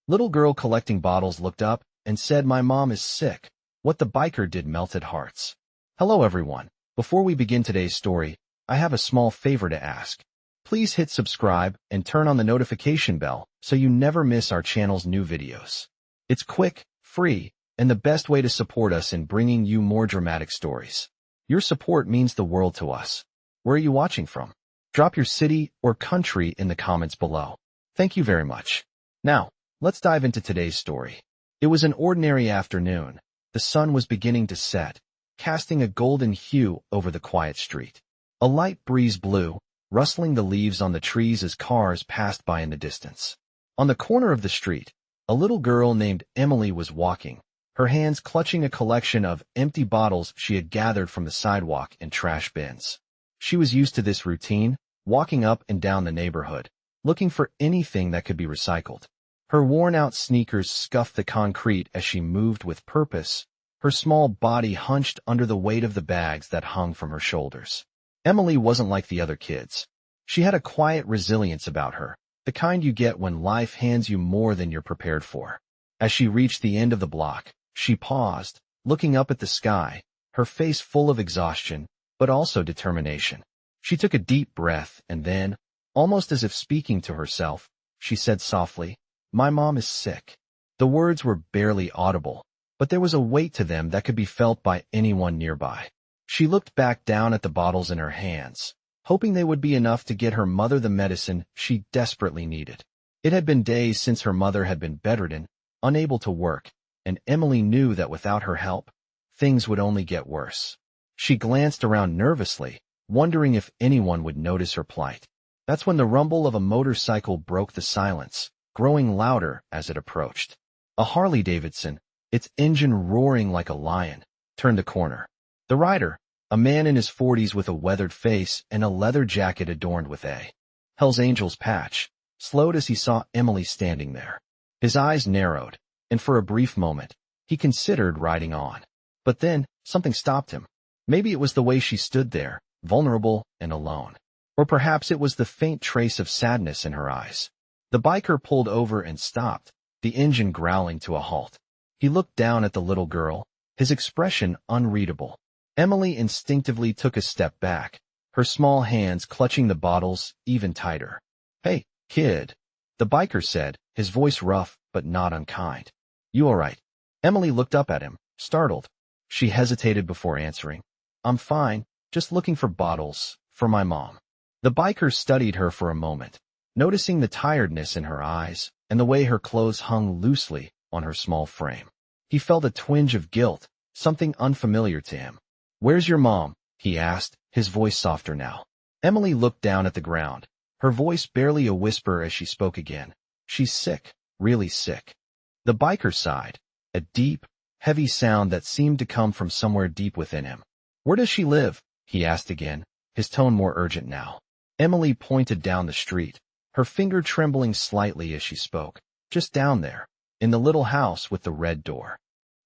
Little girl collecting bottles looked up and said, "My mom is sick." What the biker did melted hearts. Hello everyone. Before we begin today's story, I have a small favor to ask. Please hit subscribe and turn on the notification bell so you never miss our channel's new videos. It's quick, free, and the best way to support us in bringing you more dramatic stories. Your support means the world to us. Where are you watching from? Drop your city or country in the comments below. Thank you very much. Now, let's dive into today's story. It was an ordinary afternoon. The sun was beginning to set, casting a golden hue over the quiet street. A light breeze blew, rustling the leaves on the trees as cars passed by in the distance. On the corner of the street, a little girl named Emily was walking, her hands clutching a collection of empty bottles she had gathered from the sidewalk and trash bins. She was used to this routine, walking up and down the neighborhood, looking for anything that could be recycled. Her worn-out sneakers scuffed the concrete as she moved with purpose, her small body hunched under the weight of the bags that hung from her shoulders. Emily wasn't like the other kids. She had a quiet resilience about her, the kind you get when life hands you more than you're prepared for. As she reached the end of the block, she paused, looking up at the sky, her face full of exhaustion, but also determination. She took a deep breath and then, almost as if speaking to herself, she said softly, "My mom is sick." The words were barely audible, but there was a weight to them that could be felt by anyone nearby. She looked back down at the bottles in her hands, hoping they would be enough to get her mother the medicine she desperately needed. It had been days since her mother had been bedridden, unable to work, and Emily knew that without her help, things would only get worse. She glanced around nervously, wondering if anyone would notice her plight. That's when the rumble of a motorcycle broke the silence, growing louder as it approached. A Harley-Davidson, its engine roaring like a lion, turned the corner. The rider, a man in his 40s with a weathered face and a leather jacket adorned with a Hell's Angels patch, slowed as he saw Emily standing there. His eyes narrowed, and for a brief moment, he considered riding on. But then, something stopped him. Maybe it was the way she stood there, vulnerable and alone. Or perhaps it was the faint trace of sadness in her eyes. The biker pulled over and stopped, the engine growling to a halt. He looked down at the little girl, his expression unreadable. Emily instinctively took a step back, her small hands clutching the bottles even tighter. "Hey, kid," the biker said, his voice rough but not unkind. "You all right?" Emily looked up at him, startled. She hesitated before answering. "I'm fine, just looking for bottles, for my mom." The biker studied her for a moment, noticing the tiredness in her eyes and the way her clothes hung loosely on her small frame. He felt a twinge of guilt, something unfamiliar to him. "Where's your mom?" he asked, his voice softer now. Emily looked down at the ground, her voice barely a whisper as she spoke again. "She's sick, really sick." The biker sighed, a deep, heavy sound that seemed to come from somewhere deep within him. "Where does she live?" he asked again, his tone more urgent now. Emily pointed down the street, her finger trembling slightly as she spoke. "Just down there, in the little house with the red door."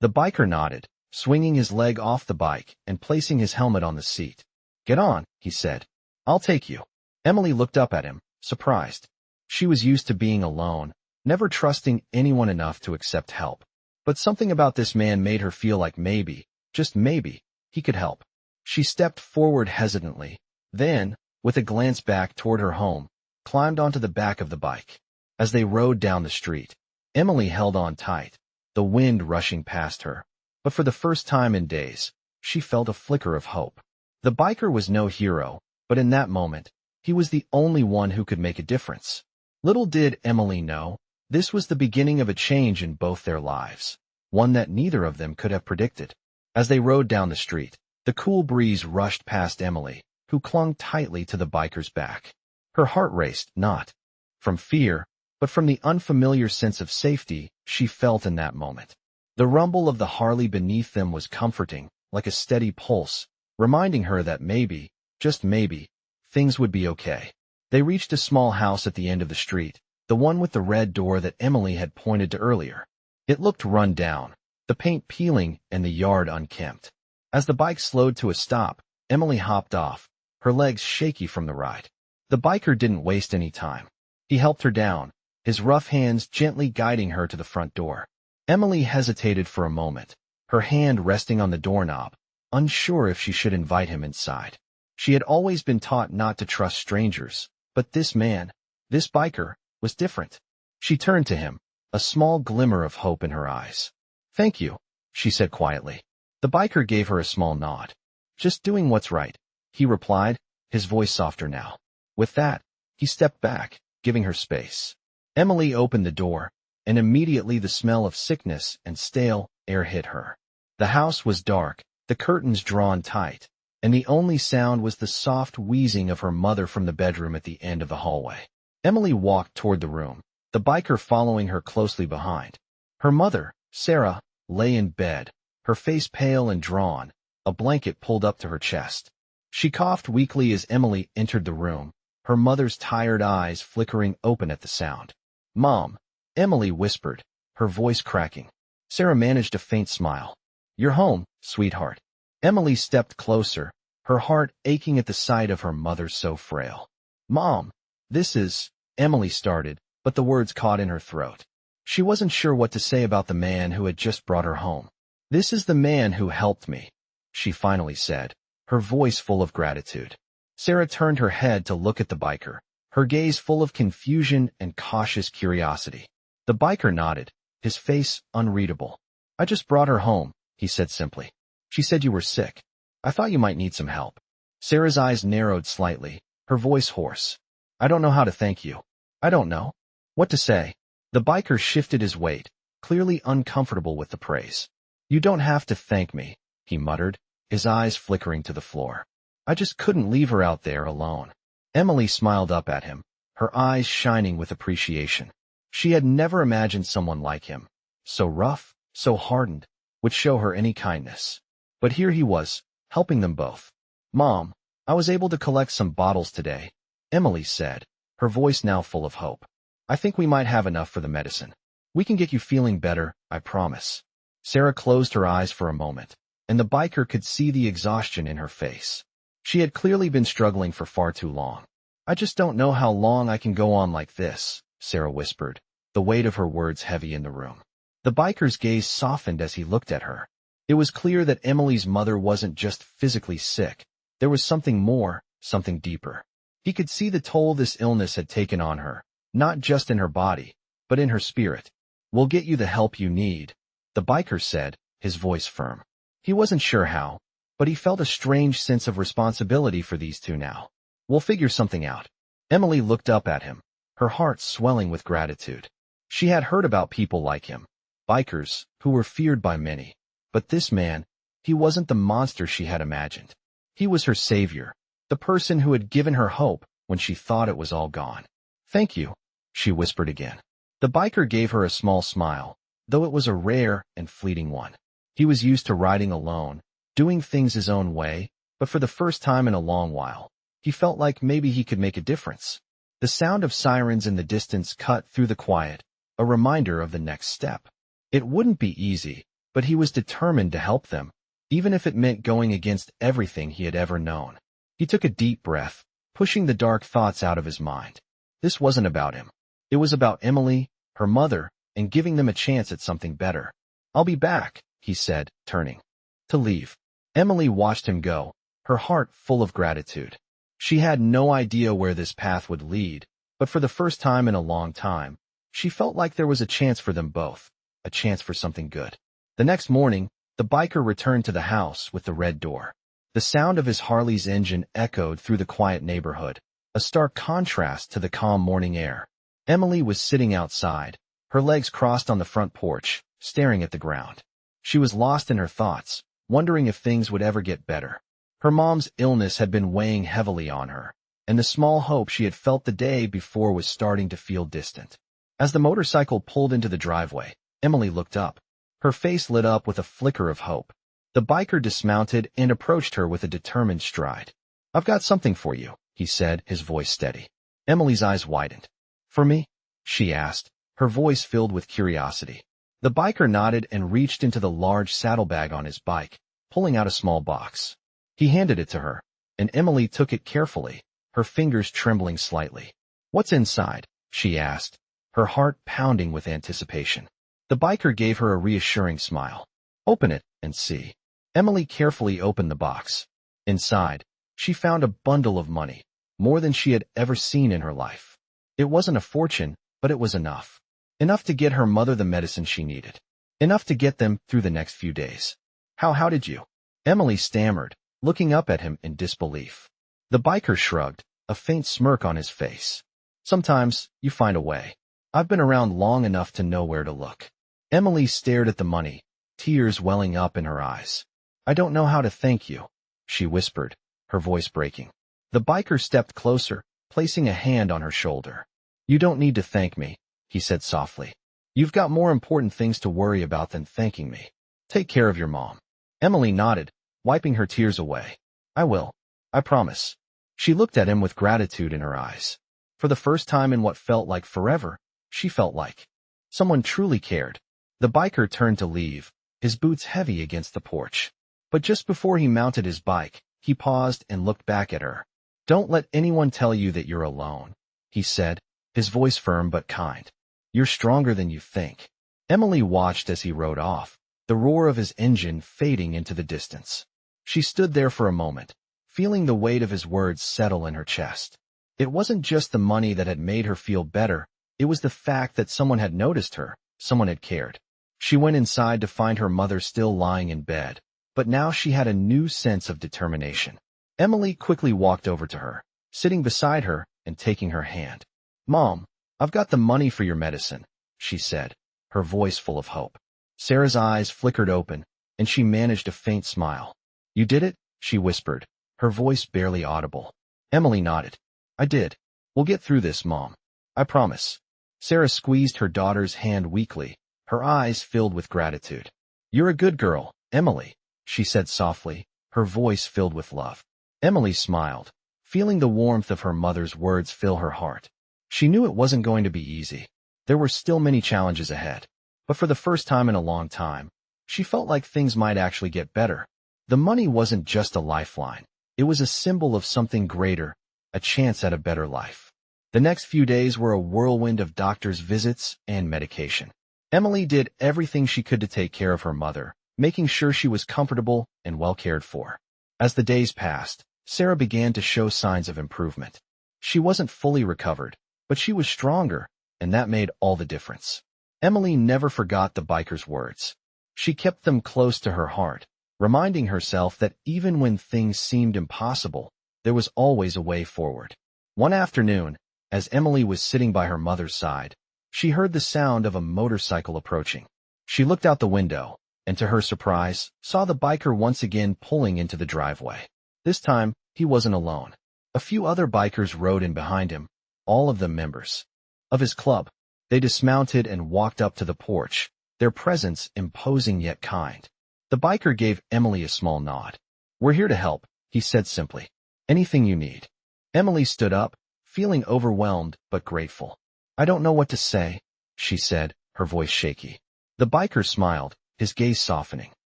The biker nodded, swinging his leg off the bike and placing his helmet on the seat. "Get on," he said. "I'll take you." Emily looked up at him, surprised. She was used to being alone, never trusting anyone enough to accept help. But something about this man made her feel like maybe, just maybe, he could help. She stepped forward hesitantly, then, with a glance back toward her home, climbed onto the back of the bike. As they rode down the street, Emily held on tight, the wind rushing past her. But for the first time in days, she felt a flicker of hope. The biker was no hero, but in that moment, he was the only one who could make a difference. Little did Emily know, this was the beginning of a change in both their lives, one that neither of them could have predicted. As they rode down the street, the cool breeze rushed past Emily, who clung tightly to the biker's back. Her heart raced, not from fear, but from the unfamiliar sense of safety she felt in that moment. The rumble of the Harley beneath them was comforting, like a steady pulse, reminding her that maybe, just maybe, things would be okay. They reached a small house at the end of the street, the one with the red door that Emily had pointed to earlier. It looked run down, the paint peeling and the yard unkempt. As the bike slowed to a stop, Emily hopped off, her legs shaky from the ride. The biker didn't waste any time. He helped her down, his rough hands gently guiding her to the front door. Emily hesitated for a moment, her hand resting on the doorknob, unsure if she should invite him inside. She had always been taught not to trust strangers, but this man, this biker, was different. She turned to him, a small glimmer of hope in her eyes. "Thank you," she said quietly. The biker gave her a small nod. "Just doing what's right," he replied, his voice softer now. With that, he stepped back, giving her space. Emily opened the door, and immediately the smell of sickness and stale air hit her. The house was dark, the curtains drawn tight, and the only sound was the soft wheezing of her mother from the bedroom at the end of the hallway. Emily walked toward the room, the biker following her closely behind. Her mother, Sarah, lay in bed, her face pale and drawn, a blanket pulled up to her chest. She coughed weakly as Emily entered the room, her mother's tired eyes flickering open at the sound. "Mom," Emily whispered, her voice cracking. Sarah managed a faint smile. "You're home, sweetheart." Emily stepped closer, her heart aching at the sight of her mother so frail. "Mom, this is," Emily started, but the words caught in her throat. She wasn't sure what to say about the man who had just brought her home. "This is the man who helped me," she finally said, her voice full of gratitude. Sarah turned her head to look at the biker, her gaze full of confusion and cautious curiosity. The biker nodded, his face unreadable. "I just brought her home," he said simply. "She said you were sick. I thought you might need some help." Sarah's eyes narrowed slightly, her voice hoarse. "I don't know how to thank you. I don't know what to say." The biker shifted his weight, clearly uncomfortable with the praise. "You don't have to thank me," he muttered, his eyes flickering to the floor. "I just couldn't leave her out there alone." Emily smiled up at him, her eyes shining with appreciation. She had never imagined someone like him, so rough, so hardened, would show her any kindness. But here he was, helping them both. "Mom, I was able to collect some bottles today," Emily said, her voice now full of hope. "I think we might have enough for the medicine. We can get you feeling better, I promise." Sarah closed her eyes for a moment, and the biker could see the exhaustion in her face. She had clearly been struggling for far too long. "I just don't know how long I can go on like this," Sarah whispered, the weight of her words heavy in the room. The biker's gaze softened as he looked at her. It was clear that Emily's mother wasn't just physically sick. There was something more, something deeper. He could see the toll this illness had taken on her, not just in her body, but in her spirit. "We'll get you the help you need," the biker said, his voice firm. He wasn't sure how, but he felt a strange sense of responsibility for these two now. "We'll figure something out." Emily looked up at him, her heart swelling with gratitude. She had heard about people like him, bikers, who were feared by many. But this man, he wasn't the monster she had imagined. He was her savior, the person who had given her hope when she thought it was all gone. "Thank you," she whispered again. The biker gave her a small smile, though it was a rare and fleeting one. He was used to riding alone, doing things his own way, but for the first time in a long while, he felt like maybe he could make a difference. The sound of sirens in the distance cut through the quiet, a reminder of the next step. It wouldn't be easy, but he was determined to help them, even if it meant going against everything he had ever known. He took a deep breath, pushing the dark thoughts out of his mind. This wasn't about him. It was about Emily, her mother, and giving them a chance at something better. "I'll be back," he said, turning to leave. Emily watched him go, her heart full of gratitude. She had no idea where this path would lead, but for the first time in a long time, she felt like there was a chance for them both, a chance for something good. The next morning, the biker returned to the house with the red door. The sound of his Harley's engine echoed through the quiet neighborhood, a stark contrast to the calm morning air. Emily was sitting outside, her legs crossed on the front porch, staring at the ground. She was lost in her thoughts, wondering if things would ever get better. Her mom's illness had been weighing heavily on her, and the small hope she had felt the day before was starting to feel distant. As the motorcycle pulled into the driveway, Emily looked up. Her face lit up with a flicker of hope. The biker dismounted and approached her with a determined stride. "I've got something for you," he said, his voice steady. Emily's eyes widened. "For me?" she asked, her voice filled with curiosity. The biker nodded and reached into the large saddlebag on his bike, pulling out a small box. He handed it to her, and Emily took it carefully, her fingers trembling slightly. "What's inside?" she asked, her heart pounding with anticipation. The biker gave her a reassuring smile. "Open it and see." Emily carefully opened the box. Inside, she found a bundle of money, more than she had ever seen in her life. It wasn't a fortune, but it was enough. Enough to get her mother the medicine she needed. Enough to get them through the next few days. How did you?" Emily stammered, looking up at him in disbelief. The biker shrugged, a faint smirk on his face. "Sometimes, you find a way. I've been around long enough to know where to look." Emily stared at the money, tears welling up in her eyes. "I don't know how to thank you," she whispered, her voice breaking. The biker stepped closer, placing a hand on her shoulder. "You don't need to thank me," he said softly. "You've got more important things to worry about than thanking me. Take care of your mom." Emily nodded, wiping her tears away. "I will. I promise." She looked at him with gratitude in her eyes. For the first time in what felt like forever, she felt like someone truly cared. The biker turned to leave, his boots heavy against the porch. But just before he mounted his bike, he paused and looked back at her. "Don't let anyone tell you that you're alone," he said, his voice firm but kind. "You're stronger than you think." Emily watched as he rode off, the roar of his engine fading into the distance. She stood there for a moment, feeling the weight of his words settle in her chest. It wasn't just the money that had made her feel better, it was the fact that someone had noticed her, someone had cared. She went inside to find her mother still lying in bed, but now she had a new sense of determination. Emily quickly walked over to her, sitting beside her and taking her hand. "Mom, I've got the money for your medicine," she said, her voice full of hope. Sarah's eyes flickered open, and she managed a faint smile. "You did it?" she whispered, her voice barely audible. Emily nodded. "I did. We'll get through this, Mom. I promise." Sarah squeezed her daughter's hand weakly, her eyes filled with gratitude. "You're a good girl, Emily," she said softly, her voice filled with love. Emily smiled, feeling the warmth of her mother's words fill her heart. She knew it wasn't going to be easy. There were still many challenges ahead. But for the first time in a long time, she felt like things might actually get better. The money wasn't just a lifeline. It was a symbol of something greater, a chance at a better life. The next few days were a whirlwind of doctor's visits and medication. Emily did everything she could to take care of her mother, making sure she was comfortable and well cared for. As the days passed, Sarah began to show signs of improvement. She wasn't fully recovered, but she was stronger, and that made all the difference. Emily never forgot the biker's words. She kept them close to her heart, reminding herself that even when things seemed impossible, there was always a way forward. One afternoon, as Emily was sitting by her mother's side, she heard the sound of a motorcycle approaching. She looked out the window, and to her surprise, saw the biker once again pulling into the driveway. This time, he wasn't alone. A few other bikers rode in behind him, all of them members of his club. They dismounted and walked up to the porch, their presence imposing yet kind. The biker gave Emily a small nod. "We're here to help," he said simply. "Anything you need." Emily stood up, feeling overwhelmed but grateful. "I don't know what to say," she said, her voice shaky. The biker smiled, his gaze softening.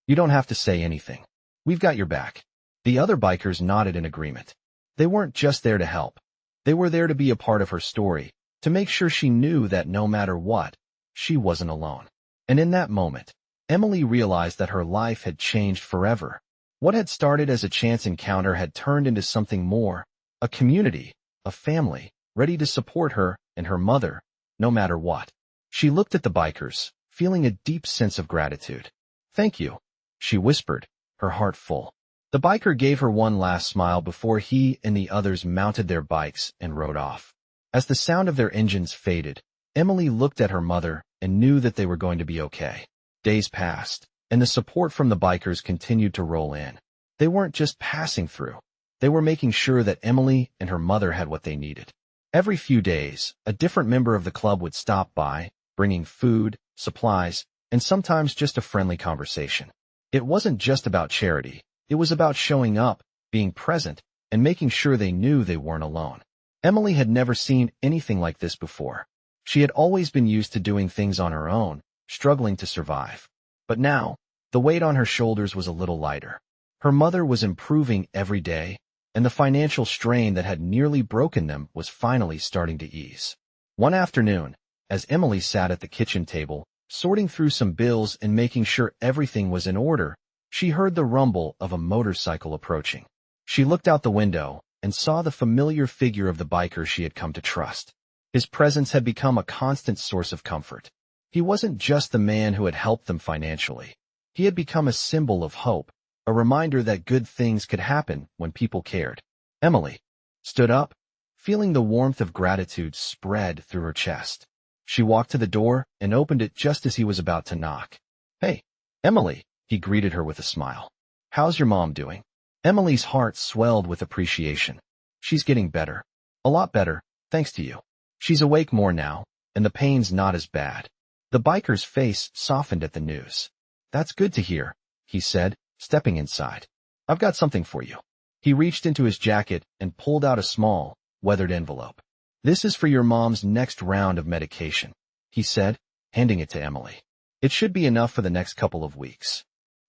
"You don't have to say anything. We've got your back." The other bikers nodded in agreement. They weren't just there to help. They were there to be a part of her story, to make sure she knew that no matter what, she wasn't alone. And in that moment, Emily realized that her life had changed forever. What had started as a chance encounter had turned into something more, a community, a family, ready to support her and her mother, no matter what. She looked at the bikers, feeling a deep sense of gratitude. "Thank you," she whispered, her heart full. The biker gave her one last smile before he and the others mounted their bikes and rode off. As the sound of their engines faded, Emily looked at her mother and knew that they were going to be okay. Days passed, and the support from the bikers continued to roll in. They weren't just passing through. They were making sure that Emily and her mother had what they needed. Every few days, a different member of the club would stop by, bringing food, supplies, and sometimes just a friendly conversation. It wasn't just about charity. It was about showing up, being present, and making sure they knew they weren't alone. Emily had never seen anything like this before. She had always been used to doing things on her own, struggling to survive. But now, the weight on her shoulders was a little lighter. Her mother was improving every day, and the financial strain that had nearly broken them was finally starting to ease. One afternoon, As Emily sat at the kitchen table, sorting through some bills and making sure everything was in order, she heard the rumble of a motorcycle approaching. She looked out the window and saw the familiar figure of the biker she had come to trust. His presence had become a constant source of comfort. He wasn't just the man who had helped them financially. He had become a symbol of hope, a reminder that good things could happen when people cared. Emily stood up, feeling the warmth of gratitude spread through her chest. She walked to the door and opened it just as he was about to knock. "Hey, Emily," he greeted her with a smile. "How's your mom doing?" Emily's heart swelled with appreciation. "She's getting better. A lot better, thanks to you. She's awake more now, and the pain's not as bad." The biker's face softened at the news. "That's good to hear," he said, stepping inside. "I've got something for you." He reached into his jacket and pulled out a small, weathered envelope. "This is for your mom's next round of medication," he said, handing it to Emily. "It should be enough for the next couple of weeks."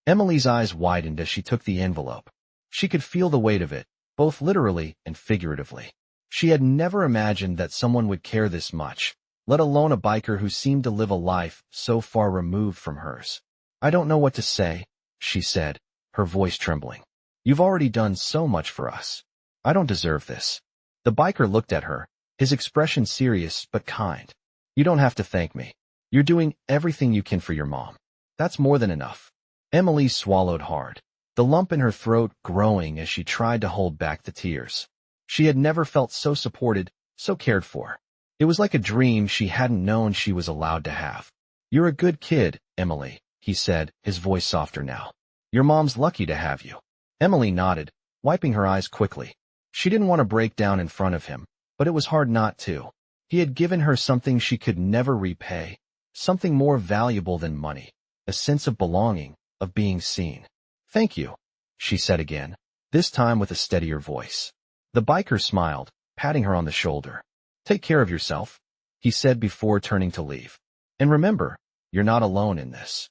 Emily's eyes widened as she took the envelope. She could feel the weight of it, both literally and figuratively. She had never imagined that someone would care this much, let alone a biker who seemed to live a life so far removed from hers. "I don't know what to say," she said, her voice trembling. "You've already done so much for us. I don't deserve this." The biker looked at her, his expression serious but kind. "You don't have to thank me. You're doing everything you can for your mom. That's more than enough." Emily swallowed hard, the lump in her throat growing as she tried to hold back the tears. She had never felt so supported, so cared for. It was like a dream she hadn't known she was allowed to have. "You're a good kid, Emily," he said, his voice softer now. "Your mom's lucky to have you." Emily nodded, wiping her eyes quickly. She didn't want to break down in front of him, but it was hard not to. He had given her something she could never repay, something more valuable than money, a sense of belonging, of being seen. "Thank you," she said again, this time with a steadier voice. The biker smiled, patting her on the shoulder. "Take care of yourself," he said before turning to leave. "And remember, you're not alone in this."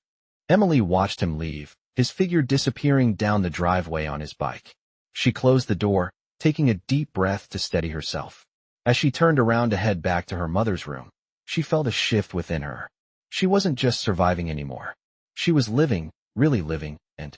Emily watched him leave, his figure disappearing down the driveway on his bike. She closed the door, taking a deep breath to steady herself. As she turned around to head back to her mother's room, she felt a shift within her. She wasn't just surviving anymore. She was living, really living, and,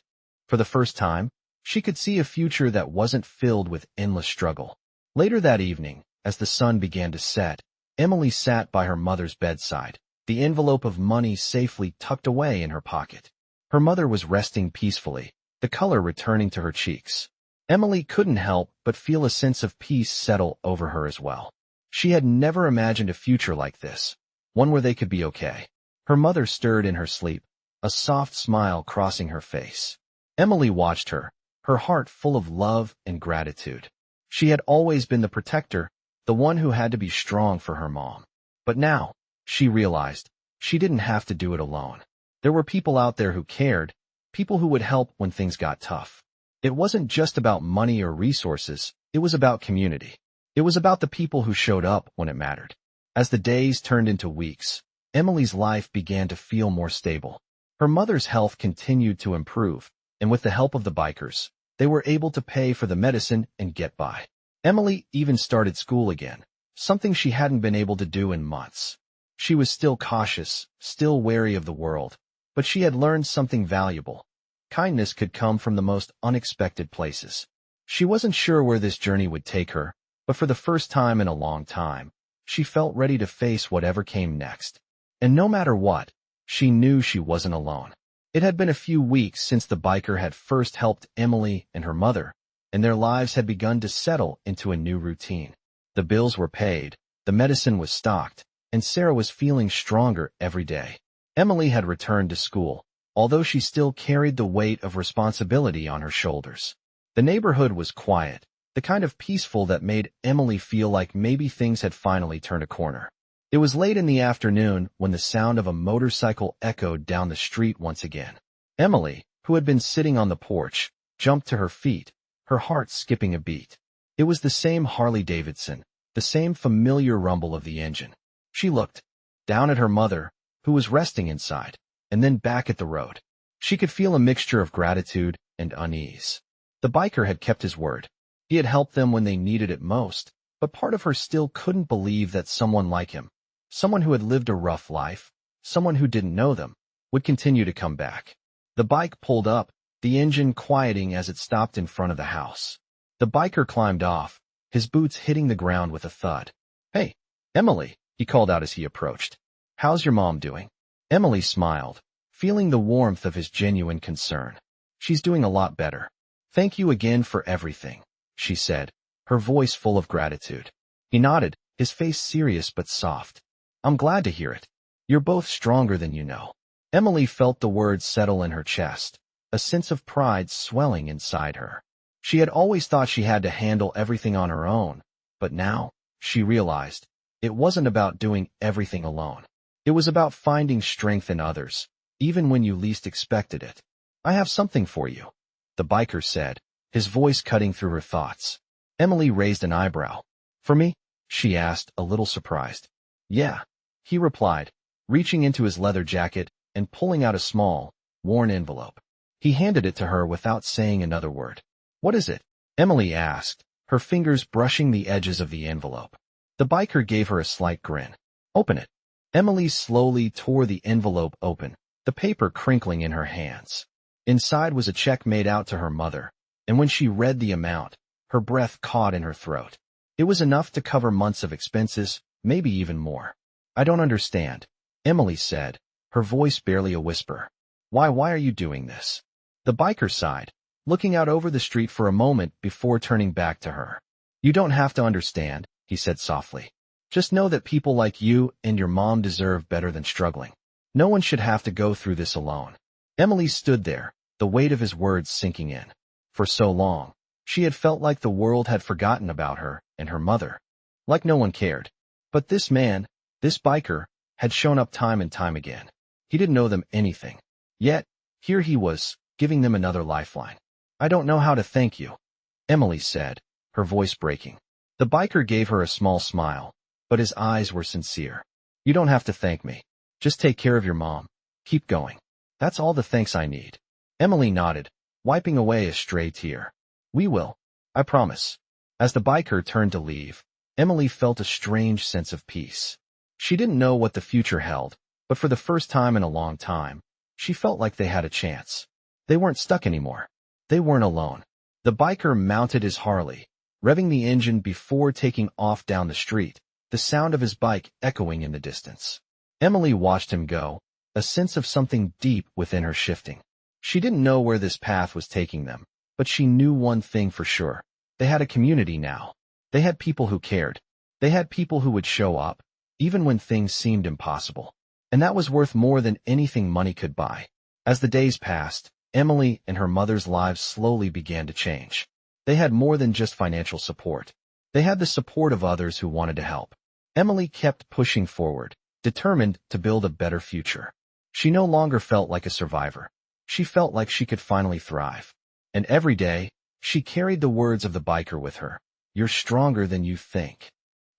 for the first time, she could see a future that wasn't filled with endless struggle. Later that evening, as the sun began to set, Emily sat by her mother's bedside, the envelope of money safely tucked away in her pocket. Her mother was resting peacefully, the color returning to her cheeks. Emily couldn't help but feel a sense of peace settle over her as well. She had never imagined a future like this, one where they could be okay. Her mother stirred in her sleep, a soft smile crossing her face. Emily watched her, her heart full of love and gratitude. She had always been the protector, the one who had to be strong for her mom. But now, she realized, she didn't have to do it alone. There were people out there who cared, people who would help when things got tough. It wasn't just about money or resources, it was about community. It was about the people who showed up when it mattered. As the days turned into weeks, Emily's life began to feel more stable. Her mother's health continued to improve, and with the help of the bikers, they were able to pay for the medicine and get by. Emily even started school again, something she hadn't been able to do in months. She was still cautious, still wary of the world, but she had learned something valuable. Kindness could come from the most unexpected places. She wasn't sure where this journey would take her, but for the first time in a long time, she felt ready to face whatever came next. And no matter what, she knew she wasn't alone. It had been a few weeks since the biker had first helped Emily and her mother, and their lives had begun to settle into a new routine. The bills were paid, the medicine was stocked, and Sarah was feeling stronger every day. Emily had returned to school, although she still carried the weight of responsibility on her shoulders. The neighborhood was quiet, the kind of peaceful that made Emily feel like maybe things had finally turned a corner. It was late in the afternoon when the sound of a motorcycle echoed down the street once again. Emily, who had been sitting on the porch, jumped to her feet, her heart skipping a beat. It was the same Harley-Davidson, the same familiar rumble of the engine. She looked down at her mother, who was resting inside, and then back at the road. She could feel a mixture of gratitude and unease. The biker had kept his word. He had helped them when they needed it most, but part of her still couldn't believe that someone like him, Someone who had lived a rough life, someone who didn't know them, would continue to come back. The bike pulled up, the engine quieting as it stopped in front of the house. The biker climbed off, his boots hitting the ground with a thud. "Hey, Emily," he called out as he approached. "How's your mom doing?" Emily smiled, feeling the warmth of his genuine concern. "She's doing a lot better. Thank you again for everything," she said, her voice full of gratitude. He nodded, his face serious but soft. "I'm glad to hear it. You're both stronger than you know." Emily felt the words settle in her chest, a sense of pride swelling inside her. She had always thought she had to handle everything on her own, but now, she realized, it wasn't about doing everything alone. It was about finding strength in others, even when you least expected it. "I have something for you," the biker said, his voice cutting through her thoughts. Emily raised an eyebrow. "For me?" she asked, a little surprised. "Yeah," he replied, reaching into his leather jacket and pulling out a small, worn envelope. He handed it to her without saying another word. "What is it?" Emily asked, her fingers brushing the edges of the envelope. The biker gave her a slight grin. "Open it." Emily slowly tore the envelope open, the paper crinkling in her hands. Inside was a check made out to her mother, and when she read the amount, her breath caught in her throat. It was enough to cover months of expenses, maybe even more. "I don't understand," Emily said, her voice barely a whisper. Why are you doing this?" The biker sighed, looking out over the street for a moment before turning back to her. "You don't have to understand," he said softly. "Just know that people like you and your mom deserve better than struggling. No one should have to go through this alone." Emily stood there, the weight of his words sinking in. For so long, she had felt like the world had forgotten about her and her mother. Like no one cared. But this man, this biker, had shown up time and time again. He didn't owe them anything. Yet, here he was, giving them another lifeline. "I don't know how to thank you," Emily said, her voice breaking. The biker gave her a small smile, but his eyes were sincere. "You don't have to thank me. Just take care of your mom. Keep going. That's all the thanks I need." Emily nodded, wiping away a stray tear. "We will. I promise." As the biker turned to leave, Emily felt a strange sense of peace. She didn't know what the future held, but for the first time in a long time, she felt like they had a chance. They weren't stuck anymore. They weren't alone. The biker mounted his Harley, revving the engine before taking off down the street, the sound of his bike echoing in the distance. Emily watched him go, a sense of something deep within her shifting. She didn't know where this path was taking them, but she knew one thing for sure. They had a community now. They had people who cared. They had people who would show up, even when things seemed impossible. And that was worth more than anything money could buy. As the days passed, Emily and her mother's lives slowly began to change. They had more than just financial support. They had the support of others who wanted to help. Emily kept pushing forward, determined to build a better future. She no longer felt like a survivor. She felt like she could finally thrive. And every day, she carried the words of the biker with her. "You're stronger than you think."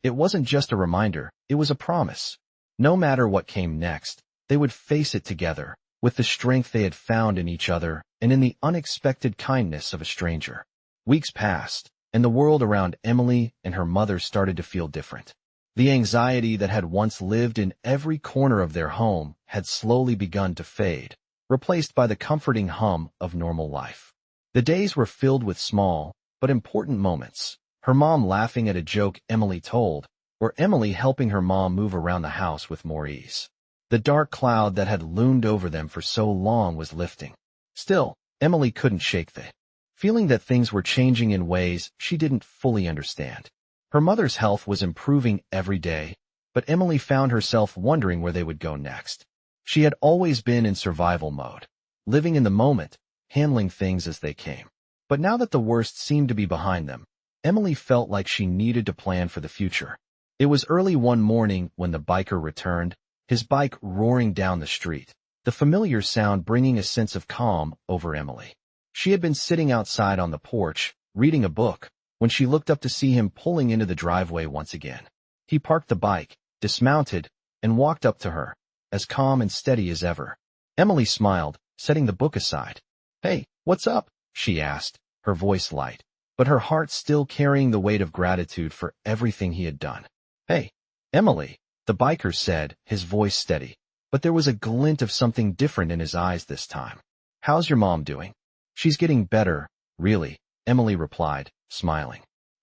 It wasn't just a reminder, it was a promise. No matter what came next, they would face it together, with the strength they had found in each other and in the unexpected kindness of a stranger. Weeks passed, and the world around Emily and her mother started to feel different. The anxiety that had once lived in every corner of their home had slowly begun to fade, replaced by the comforting hum of normal life. The days were filled with small, but important moments. Her mom laughing at a joke Emily told, or Emily helping her mom move around the house with more ease. The dark cloud that had loomed over them for so long was lifting. Still, Emily couldn't shake the feeling that things were changing in ways she didn't fully understand. Her mother's health was improving every day, but Emily found herself wondering where they would go next. She had always been in survival mode, living in the moment, handling things as they came. But now that the worst seemed to be behind them, Emily felt like she needed to plan for the future. It was early one morning when the biker returned, his bike roaring down the street, the familiar sound bringing a sense of calm over Emily. She had been sitting outside on the porch, reading a book, when she looked up to see him pulling into the driveway once again. He parked the bike, dismounted, and walked up to her, as calm and steady as ever. Emily smiled, setting the book aside. "Hey, what's up?" she asked, her voice light, but her heart still carrying the weight of gratitude for everything he had done. "Hey, Emily," the biker said, his voice steady. But there was a glint of something different in his eyes this time. How's your mom doing? She's getting better, really, Emily replied, smiling.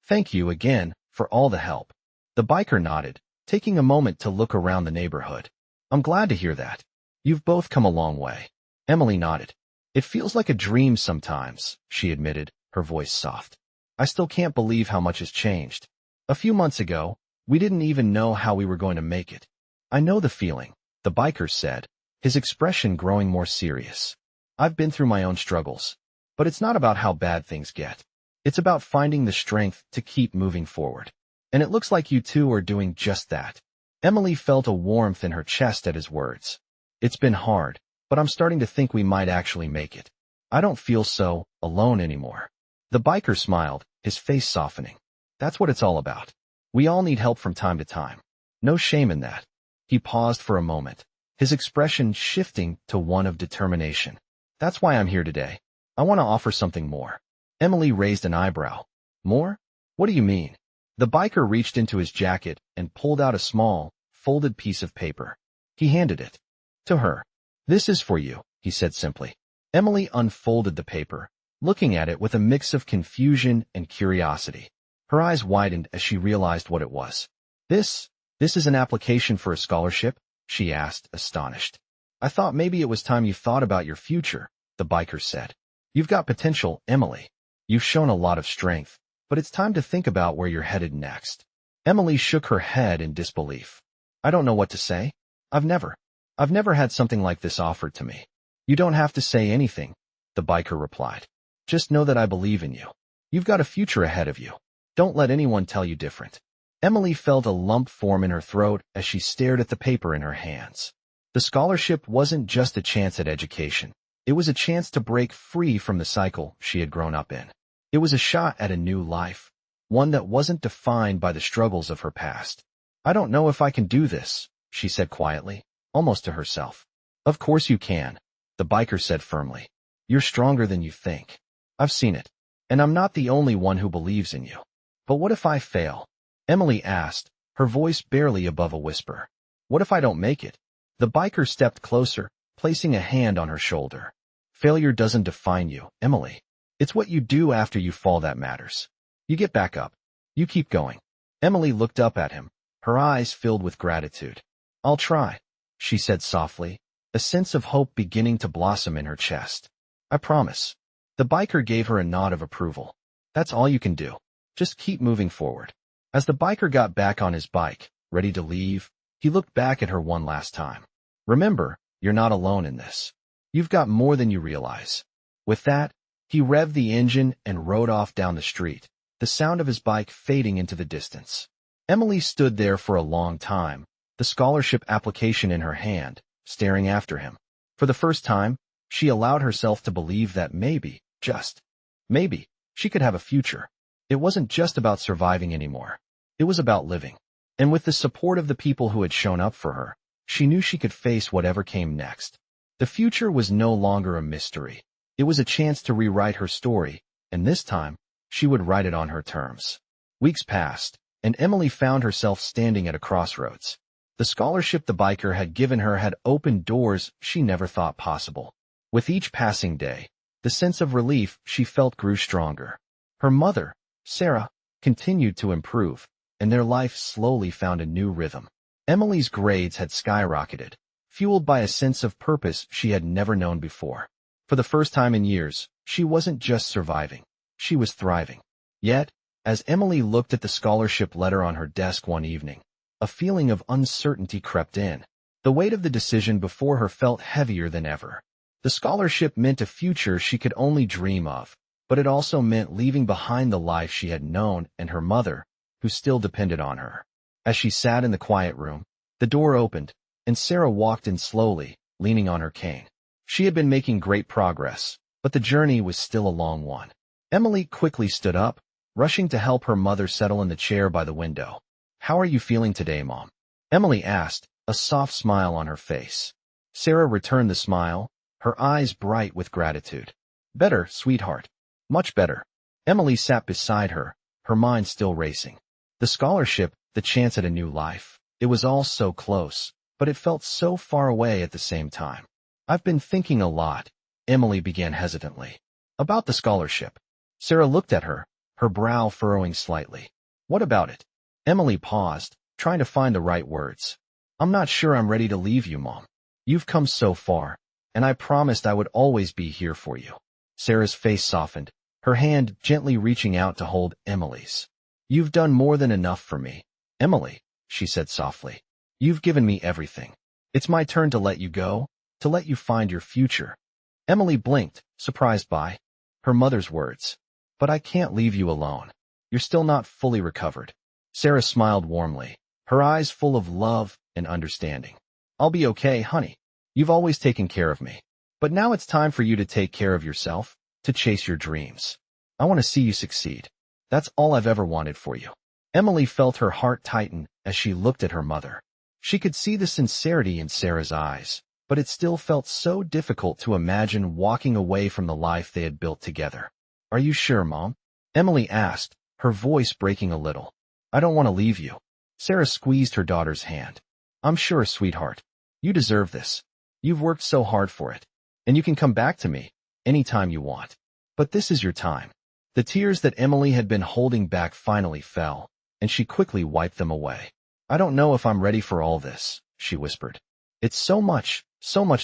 Thank you again for all the help. The biker nodded, taking a moment to look around the neighborhood. I'm glad to hear that. You've both come a long way. Emily nodded. It feels like a dream sometimes, she admitted, her voice soft. I still can't believe how much has changed. A few months ago, we didn't even know how we were going to make it. I know the feeling, the biker said, his expression growing more serious. I've been through my own struggles, but it's not about how bad things get. It's about finding the strength to keep moving forward. And it looks like you two are doing just that. Emily felt a warmth in her chest at his words. It's been hard, but I'm starting to think we might actually make it. I don't feel so alone anymore. The biker smiled, his face softening. That's what it's all about. We all need help from time to time. No shame in that. He paused for a moment, his expression shifting to one of determination. That's why I'm here today. I want to offer something more. Emily raised an eyebrow. More? What do you mean? The biker reached into his jacket and pulled out a small, folded piece of paper. He handed it to her. This is for you, he said simply. Emily unfolded the paper, looking at it with a mix of confusion and curiosity. Her eyes widened as she realized what it was. This is an application for a scholarship? She asked, astonished. I thought maybe it was time you thought about your future, the biker said. You've got potential, Emily. You've shown a lot of strength, but it's time to think about where you're headed next. Emily shook her head in disbelief. I don't know what to say. I've never had something like this offered to me. You don't have to say anything, the biker replied. Just know that I believe in you. You've got a future ahead of you. Don't let anyone tell you different. Emily felt a lump form in her throat as she stared at the paper in her hands. The scholarship wasn't just a chance at education. It was a chance to break free from the cycle she had grown up in. It was a shot at a new life, one that wasn't defined by the struggles of her past. I don't know if I can do this, she said quietly, almost to herself. Of course you can, the biker said firmly. You're stronger than you think. I've seen it. And I'm not the only one who believes in you. But what if I fail? Emily asked, her voice barely above a whisper. What if I don't make it? The biker stepped closer, placing a hand on her shoulder. Failure doesn't define you, Emily. It's what you do after you fall that matters. You get back up. You keep going. Emily looked up at him, her eyes filled with gratitude. I'll try, she said softly, a sense of hope beginning to blossom in her chest. I promise. The biker gave her a nod of approval. That's all you can do. Just keep moving forward. As the biker got back on his bike, ready to leave, he looked back at her one last time. Remember, you're not alone in this. You've got more than you realize. With that, he revved the engine and rode off down the street, the sound of his bike fading into the distance. Emily stood there for a long time, the scholarship application in her hand, staring after him. For the first time, she allowed herself to believe that maybe, just maybe, she could have a future. It wasn't just about surviving anymore. It was about living. And with the support of the people who had shown up for her, she knew she could face whatever came next. The future was no longer a mystery. It was a chance to rewrite her story, and this time, she would write it on her terms. Weeks passed, and Emily found herself standing at a crossroads. The scholarship the biker had given her had opened doors she never thought possible. With each passing day, the sense of relief she felt grew stronger. Her mother, Sarah, continued to improve, and their life slowly found a new rhythm. Emily's grades had skyrocketed, fueled by a sense of purpose she had never known before. For the first time in years, she wasn't just surviving, she was thriving. Yet, as Emily looked at the scholarship letter on her desk one evening, a feeling of uncertainty crept in. The weight of the decision before her felt heavier than ever. The scholarship meant a future she could only dream of, but it also meant leaving behind the life she had known and her mother, who still depended on her. As she sat in the quiet room, the door opened, and Sarah walked in slowly, leaning on her cane. She had been making great progress, but the journey was still a long one. Emily quickly stood up, rushing to help her mother settle in the chair by the window. How are you feeling today, Mom? Emily asked, a soft smile on her face. Sarah returned the smile, her eyes bright with gratitude. Better, sweetheart. Much better. Emily sat beside her, her mind still racing. The scholarship, the chance at a new life. It was all so close, but it felt so far away at the same time. I've been thinking a lot, Emily began hesitantly. About the scholarship. Sarah looked at her, her brow furrowing slightly. What about it? Emily paused, trying to find the right words. I'm not sure I'm ready to leave you, Mom. You've come so far, and I promised I would always be here for you. Sarah's face softened, her hand gently reaching out to hold Emily's. You've done more than enough for me, Emily, she said softly. You've given me everything. It's my turn to let you go, to let you find your future. Emily blinked, surprised by her mother's words. But I can't leave you alone. You're still not fully recovered. Sarah smiled warmly, her eyes full of love and understanding. I'll be okay, honey. You've always taken care of me. But now it's time for you to take care of yourself, to chase your dreams. I want to see you succeed. That's all I've ever wanted for you. Emily felt her heart tighten as she looked at her mother. She could see the sincerity in Sarah's eyes, but it still felt so difficult to imagine walking away from the life they had built together. Are you sure, Mom? Emily asked, her voice breaking a little. I don't want to leave you. Sarah squeezed her daughter's hand. I'm sure, sweetheart. You deserve this. You've worked so hard for it. And you can come back to me anytime you want. But this is your time. The tears that Emily had been holding back finally fell, and she quickly wiped them away. I don't know if I'm ready for all this, she whispered. It's so much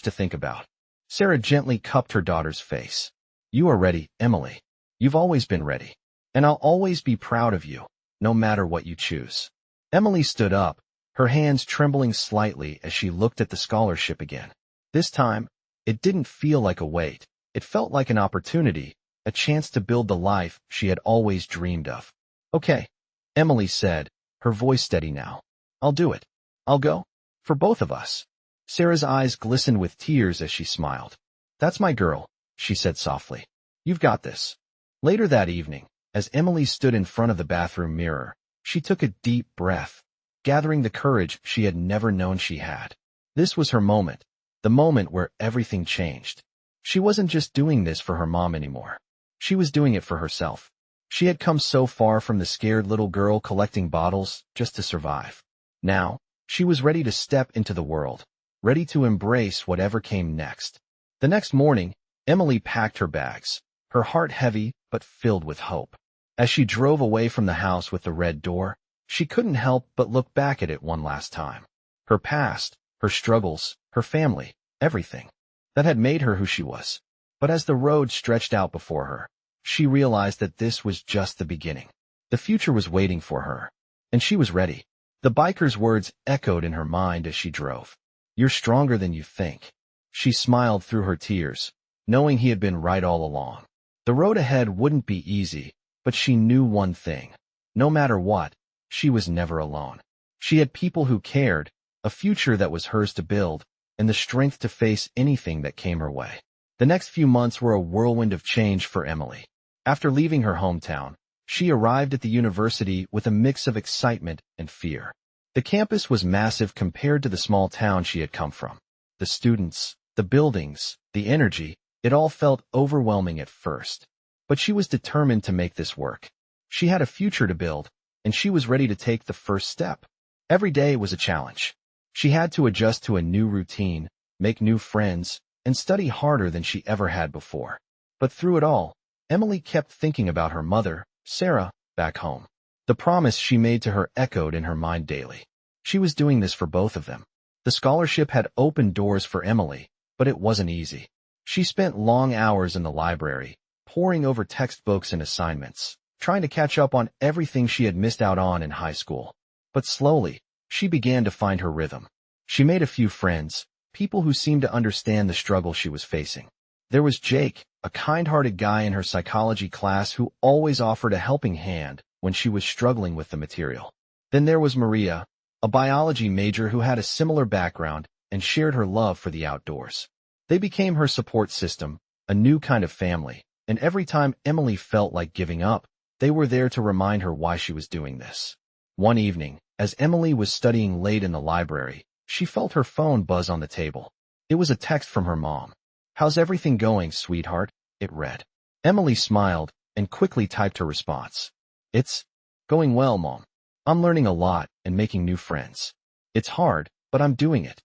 to think about. Sarah gently cupped her daughter's face. You are ready, Emily. You've always been ready. And I'll always be proud of you, no matter what you choose. Emily stood up, her hands trembling slightly as she looked at the scholarship again. This time, it didn't feel like a weight. It felt like an opportunity, a chance to build the life she had always dreamed of. Okay, Emily said, her voice steady now. I'll do it. I'll go. For both of us. Sarah's eyes glistened with tears as she smiled. That's my girl, she said softly. You've got this. Later that evening, as Emily stood in front of the bathroom mirror, she took a deep breath, gathering the courage she had never known she had. This was her moment, the moment where everything changed. She wasn't just doing this for her mom anymore. She was doing it for herself. She had come so far from the scared little girl collecting bottles just to survive. Now, she was ready to step into the world, ready to embrace whatever came next. The next morning, Emily packed her bags, her heart heavy but filled with hope. As she drove away from the house with the red door, she couldn't help but look back at it one last time. Her past, her struggles, her family, everything that had made her who she was. But as the road stretched out before her, she realized that this was just the beginning. The future was waiting for her, and she was ready. The biker's words echoed in her mind as she drove. You're stronger than you think. She smiled through her tears, knowing he had been right all along. The road ahead wouldn't be easy, but she knew one thing. No matter what, she was never alone. She had people who cared, a future that was hers to build, and the strength to face anything that came her way. The next few months were a whirlwind of change for Emily. After leaving her hometown, she arrived at the university with a mix of excitement and fear. The campus was massive compared to the small town she had come from. The students, the buildings, the energy, it all felt overwhelming at first. But she was determined to make this work. She had a future to build, and she was ready to take the first step. Every day was a challenge. She had to adjust to a new routine, make new friends, and study harder than she ever had before. But through it all, Emily kept thinking about her mother, Sarah, back home. The promise she made to her echoed in her mind daily. She was doing this for both of them. The scholarship had opened doors for Emily, but it wasn't easy. She spent long hours in the library, poring over textbooks and assignments, trying to catch up on everything she had missed out on in high school. But slowly, she began to find her rhythm. She made a few friends, people who seemed to understand the struggle she was facing. There was Jake, a kind-hearted guy in her psychology class who always offered a helping hand when she was struggling with the material. Then there was Maria, a biology major who had a similar background and shared her love for the outdoors. They became her support system, a new kind of family, and every time Emily felt like giving up, they were there to remind her why she was doing this. One evening, as Emily was studying late in the library, she felt her phone buzz on the table. It was a text from her mom. How's everything going, sweetheart? It read. Emily smiled and quickly typed her response. It's going well, Mom. I'm learning a lot and making new friends. It's hard, but I'm doing it.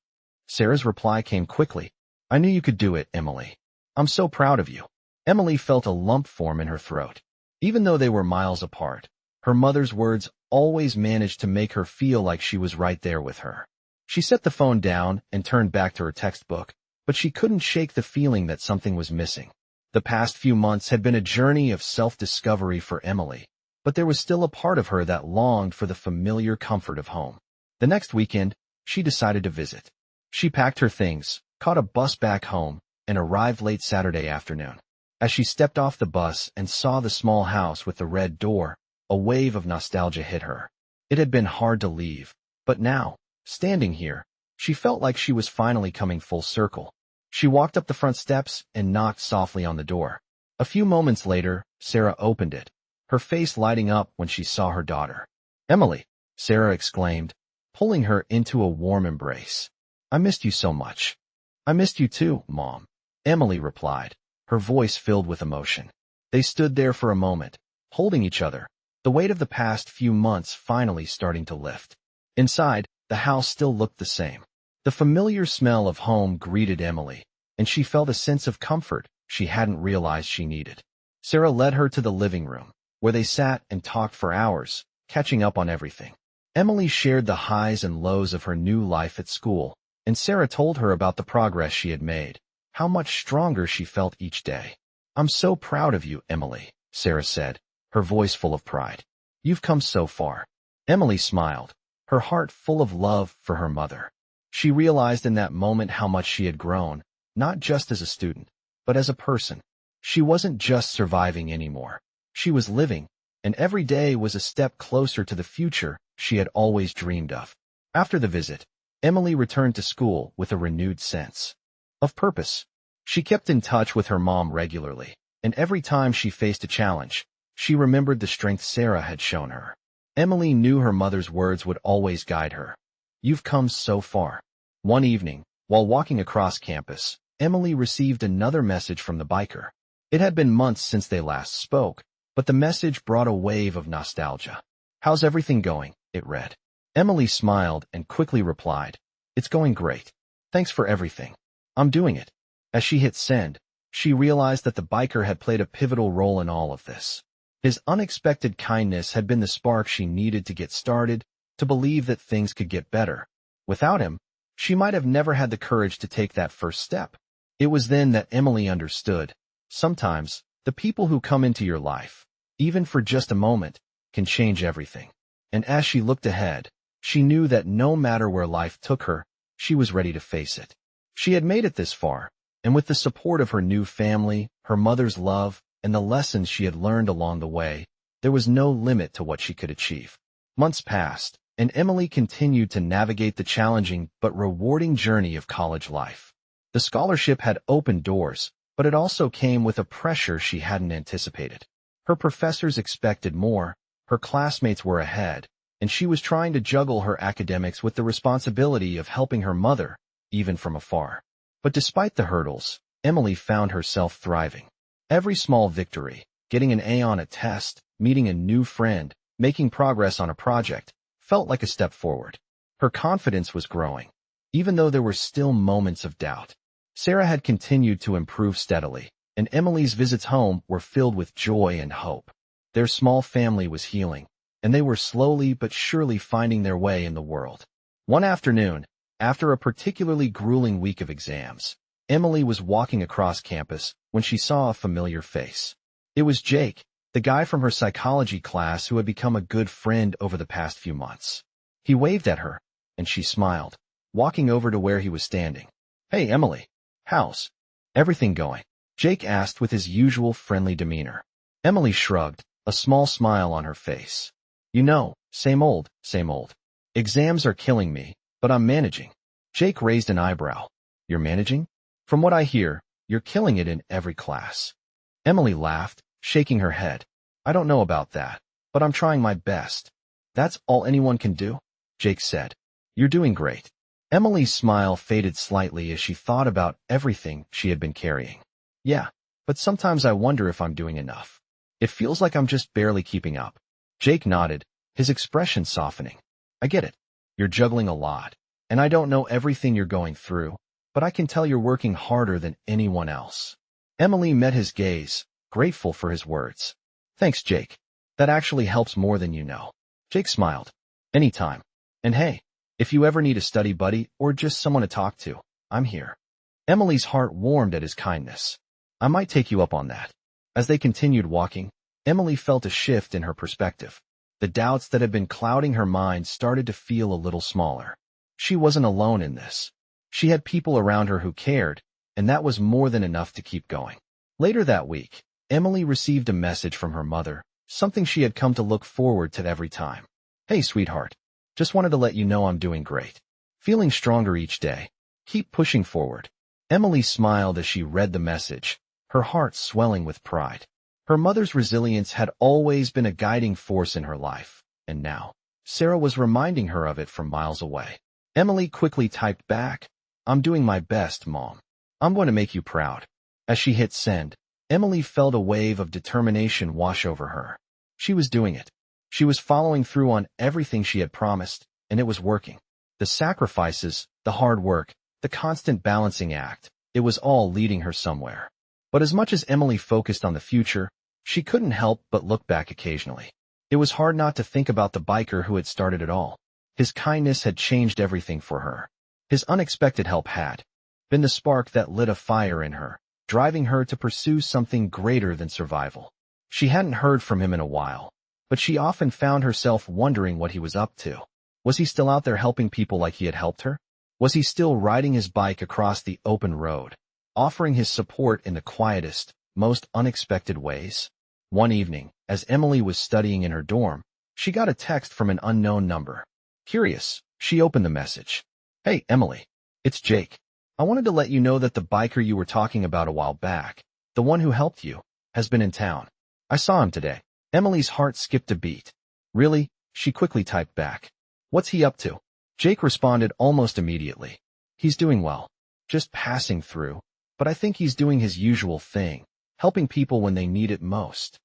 Sarah's reply came quickly. I knew you could do it, Emily. I'm so proud of you. Emily felt a lump form in her throat. Even though they were miles apart, her mother's words always managed to make her feel like she was right there with her. She set the phone down and turned back to her textbook, but she couldn't shake the feeling that something was missing. The past few months had been a journey of self-discovery for Emily, but there was still a part of her that longed for the familiar comfort of home. The next weekend, she decided to visit. She packed her things, caught a bus back home, and arrived late Saturday afternoon. As she stepped off the bus and saw the small house with the red door, a wave of nostalgia hit her. It had been hard to leave, but now, standing here, she felt like she was finally coming full circle. She walked up the front steps and knocked softly on the door. A few moments later, Sarah opened it, her face lighting up when she saw her daughter. Emily, Sarah exclaimed, pulling her into a warm embrace. I missed you so much. I missed you too, Mom, Emily replied, her voice filled with emotion. They stood there for a moment, holding each other, the weight of the past few months finally starting to lift. Inside, the house still looked the same. The familiar smell of home greeted Emily, and she felt a sense of comfort she hadn't realized she needed. Sarah led her to the living room, where they sat and talked for hours, catching up on everything. Emily shared the highs and lows of her new life at school, and Sarah told her about the progress she had made, how much stronger she felt each day. I'm so proud of you, Emily, Sarah said, her voice full of pride. You've come so far. Emily smiled, her heart full of love for her mother. She realized in that moment how much she had grown, not just as a student, but as a person. She wasn't just surviving anymore. She was living, and every day was a step closer to the future she had always dreamed of. After the visit, Emily returned to school with a renewed sense of purpose. She kept in touch with her mom regularly, and every time she faced a challenge, she remembered the strength Sarah had shown her. Emily knew her mother's words would always guide her. You've come so far. One evening, while walking across campus, Emily received another message from the biker. It had been months since they last spoke, but the message brought a wave of nostalgia. How's everything going? It read. Emily smiled and quickly replied, It's going great. Thanks for everything. I'm doing it. As she hit send, she realized that the biker had played a pivotal role in all of this. His unexpected kindness had been the spark she needed to get started, to believe that things could get better. Without him, she might have never had the courage to take that first step. It was then that Emily understood. Sometimes, the people who come into your life, even for just a moment, can change everything. And as she looked ahead, she knew that no matter where life took her, she was ready to face it. She had made it this far, and with the support of her new family, her mother's love, and the lessons she had learned along the way, there was no limit to what she could achieve. Months passed, and Emily continued to navigate the challenging but rewarding journey of college life. The scholarship had opened doors, but it also came with a pressure she hadn't anticipated. Her professors expected more, her classmates were ahead, and she was trying to juggle her academics with the responsibility of helping her mother, even from afar. But despite the hurdles, Emily found herself thriving. Every small victory, getting an A on a test, meeting a new friend, making progress on a project, felt like a step forward. Her confidence was growing, even though there were still moments of doubt. Sarah had continued to improve steadily, and Emily's visits home were filled with joy and hope. Their small family was healing, and they were slowly but surely finding their way in the world. One afternoon, after a particularly grueling week of exams, Emily was walking across campus when she saw a familiar face. It was Jake, the guy from her psychology class who had become a good friend over the past few months. He waved at her, and she smiled, walking over to where he was standing. Hey, Emily. How's everything going? Jake asked with his usual friendly demeanor. Emily shrugged, a small smile on her face. You know, same old, same old. Exams are killing me, but I'm managing. Jake raised an eyebrow. You're managing? From what I hear, you're killing it in every class. Emily laughed, shaking her head. I don't know about that, but I'm trying my best. That's all anyone can do? Jake said. You're doing great. Emily's smile faded slightly as she thought about everything she had been carrying. Yeah, but sometimes I wonder if I'm doing enough. It feels like I'm just barely keeping up. Jake nodded, his expression softening. I get it. You're juggling a lot, and I don't know everything you're going through, but I can tell you're working harder than anyone else." Emily met his gaze, grateful for his words. "Thanks, Jake. That actually helps more than you know." Jake smiled. "Anytime. And hey, if you ever need a study buddy or just someone to talk to, I'm here." Emily's heart warmed at his kindness. "I might take you up on that." As they continued walking, Emily felt a shift in her perspective. The doubts that had been clouding her mind started to feel a little smaller. She wasn't alone in this. She had people around her who cared, and that was more than enough to keep going. Later that week, Emily received a message from her mother, something she had come to look forward to every time. "Hey, sweetheart. Just wanted to let you know I'm doing great. Feeling stronger each day. Keep pushing forward." Emily smiled as she read the message, her heart swelling with pride. Her mother's resilience had always been a guiding force in her life, and now, Sarah was reminding her of it from miles away. Emily quickly typed back, "I'm doing my best, Mom. I'm going to make you proud." As she hit send, Emily felt a wave of determination wash over her. She was doing it. She was following through on everything she had promised, and it was working. The sacrifices, the hard work, the constant balancing act, it was all leading her somewhere. But as much as Emily focused on the future, she couldn't help but look back occasionally. It was hard not to think about the biker who had started it all. His kindness had changed everything for her. His unexpected help had been the spark that lit a fire in her, driving her to pursue something greater than survival. She hadn't heard from him in a while, but she often found herself wondering what he was up to. Was he still out there helping people like he had helped her? Was he still riding his bike across the open road, offering his support in the quietest, most unexpected ways? One evening, as Emily was studying in her dorm, she got a text from an unknown number. Curious, she opened the message. "Hey, Emily. It's Jake. I wanted to let you know that the biker you were talking about a while back, the one who helped you, has been in town. I saw him today." Emily's heart skipped a beat. "Really?" She quickly typed back. "What's he up to?" Jake responded almost immediately. "He's doing well. Just passing through. But I think he's doing his usual thing, helping people when they need it most."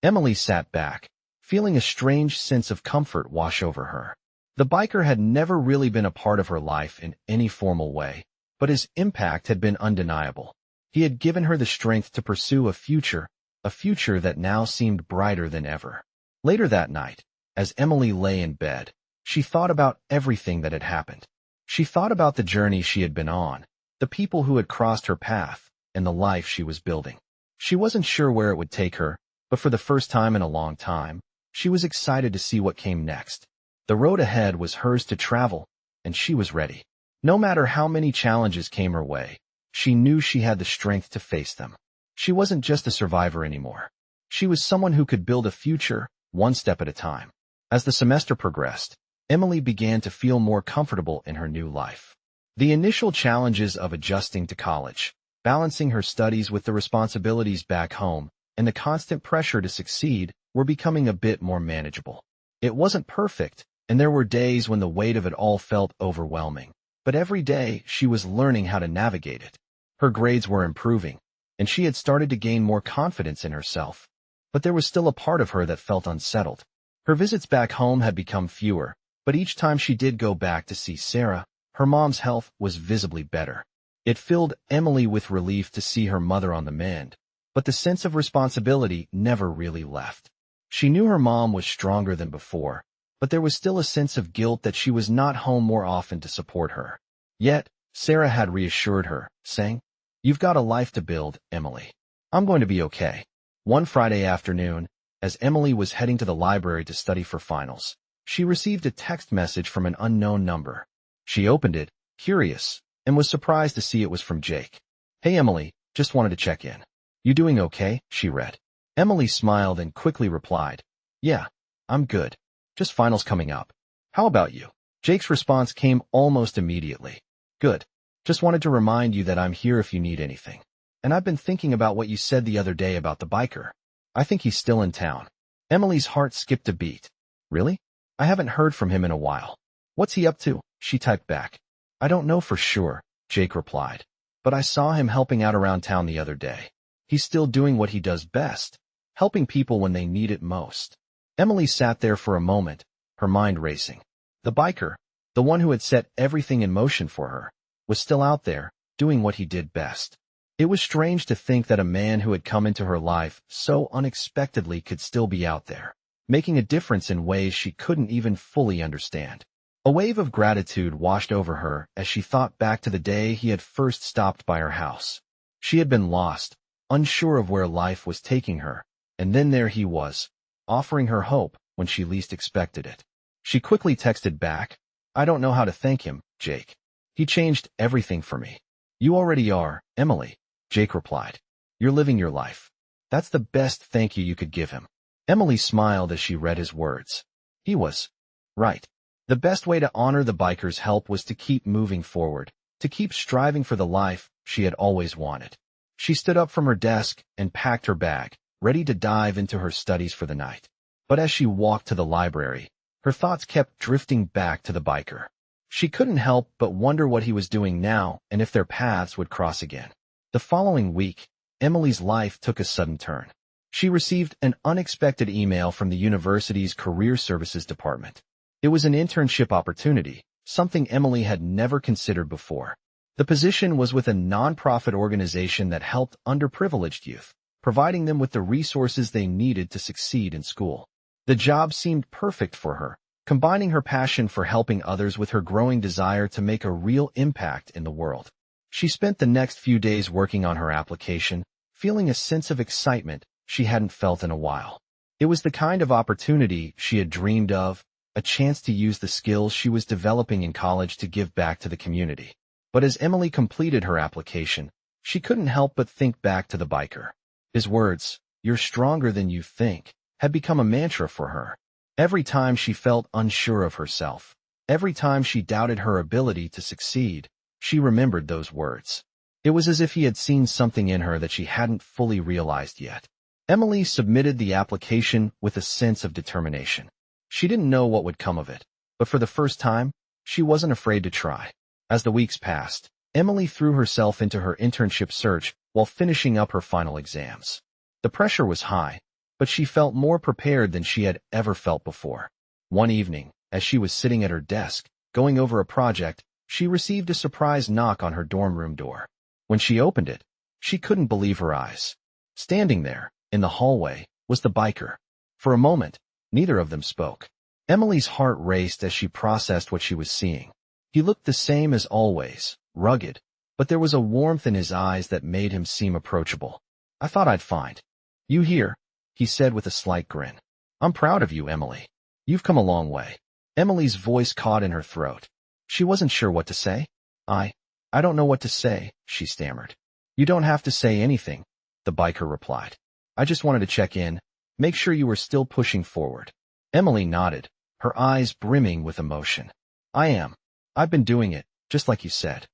Emily sat back, feeling a strange sense of comfort wash over her. The biker had never really been a part of her life in any formal way, but his impact had been undeniable. He had given her the strength to pursue a future that now seemed brighter than ever. Later that night, as Emily lay in bed, she thought about everything that had happened. She thought about the journey she had been on, the people who had crossed her path, and the life she was building. She wasn't sure where it would take her, but for the first time in a long time, she was excited to see what came next. The road ahead was hers to travel, and she was ready. No matter how many challenges came her way, she knew she had the strength to face them. She wasn't just a survivor anymore. She was someone who could build a future, one step at a time. As the semester progressed, Emily began to feel more comfortable in her new life. The initial challenges of adjusting to college, balancing her studies with the responsibilities back home, and the constant pressure to succeed were becoming a bit more manageable. It wasn't perfect, and there were days when the weight of it all felt overwhelming. But every day, she was learning how to navigate it. Her grades were improving, and she had started to gain more confidence in herself. But there was still a part of her that felt unsettled. Her visits back home had become fewer, but each time she did go back to see Sarah, her mom's health was visibly better. It filled Emily with relief to see her mother on the mend, but the sense of responsibility never really left. She knew her mom was stronger than before, but there was still a sense of guilt that she was not home more often to support her. Yet, Sarah had reassured her, saying, "You've got a life to build, Emily. I'm going to be okay." One Friday afternoon, as Emily was heading to the library to study for finals, she received a text message from an unknown number. She opened it, curious, and was surprised to see it was from Jake. "Hey, Emily, just wanted to check in. You doing okay?" she read. Emily smiled and quickly replied, "Yeah, I'm good. Just finals coming up. How about you?" Jake's response came almost immediately. "Good. Just wanted to remind you that I'm here if you need anything. And I've been thinking about what you said the other day about the biker. I think he's still in town." Emily's heart skipped a beat. "Really? I haven't heard from him in a while. What's he up to?" she typed back. "I don't know for sure," Jake replied. "But I saw him helping out around town the other day. He's still doing what he does best, helping people when they need it most." Emily sat there for a moment, her mind racing. The biker, the one who had set everything in motion for her, was still out there, doing what he did best. It was strange to think that a man who had come into her life so unexpectedly could still be out there, making a difference in ways she couldn't even fully understand. A wave of gratitude washed over her as she thought back to the day he had first stopped by her house. She had been lost, unsure of where life was taking her, and then there he was, offering her hope when she least expected it. She quickly texted back, "I don't know how to thank him, Jake. He changed everything for me." "You already are, Emily," Jake replied. "You're living your life. That's the best thank you could give him." Emily smiled as she read his words. He was right. The best way to honor the biker's help was to keep moving forward, to keep striving for the life she had always wanted. She stood up from her desk and packed her bag, ready to dive into her studies for the night. But as she walked to the library, her thoughts kept drifting back to the biker. She couldn't help but wonder what he was doing now and if their paths would cross again. The following week, Emily's life took a sudden turn. She received an unexpected email from the university's Career Services Department. It was an internship opportunity, something Emily had never considered before. The position was with a nonprofit organization that helped underprivileged youth, providing them with the resources they needed to succeed in school. The job seemed perfect for her, combining her passion for helping others with her growing desire to make a real impact in the world. She spent the next few days working on her application, feeling a sense of excitement she hadn't felt in a while. It was the kind of opportunity she had dreamed of, a chance to use the skills she was developing in college to give back to the community. But as Emily completed her application, she couldn't help but think back to the biker. His words, "You're stronger than you think," had become a mantra for her. Every time she felt unsure of herself, every time she doubted her ability to succeed, she remembered those words. It was as if he had seen something in her that she hadn't fully realized yet. Emily submitted the application with a sense of determination. She didn't know what would come of it, but for the first time, she wasn't afraid to try. As the weeks passed, Emily threw herself into her internship search while finishing up her final exams. The pressure was high, but she felt more prepared than she had ever felt before. One evening, as she was sitting at her desk, going over a project, she received a surprise knock on her dorm room door. When she opened it, she couldn't believe her eyes. Standing there, in the hallway, was the biker. For a moment, neither of them spoke. Emily's heart raced as she processed what she was seeing. He looked the same as always, rugged, but there was a warmth in his eyes that made him seem approachable. "I thought I'd find you here," he said with a slight grin. "I'm proud of you, Emily. You've come a long way." Emily's voice caught in her throat. She wasn't sure what to say. I don't know what to say," she stammered. "You don't have to say anything," the biker replied. "I just wanted to check in, make sure you were still pushing forward." Emily nodded, her eyes brimming with emotion. "I am. I've been doing it, just like you said."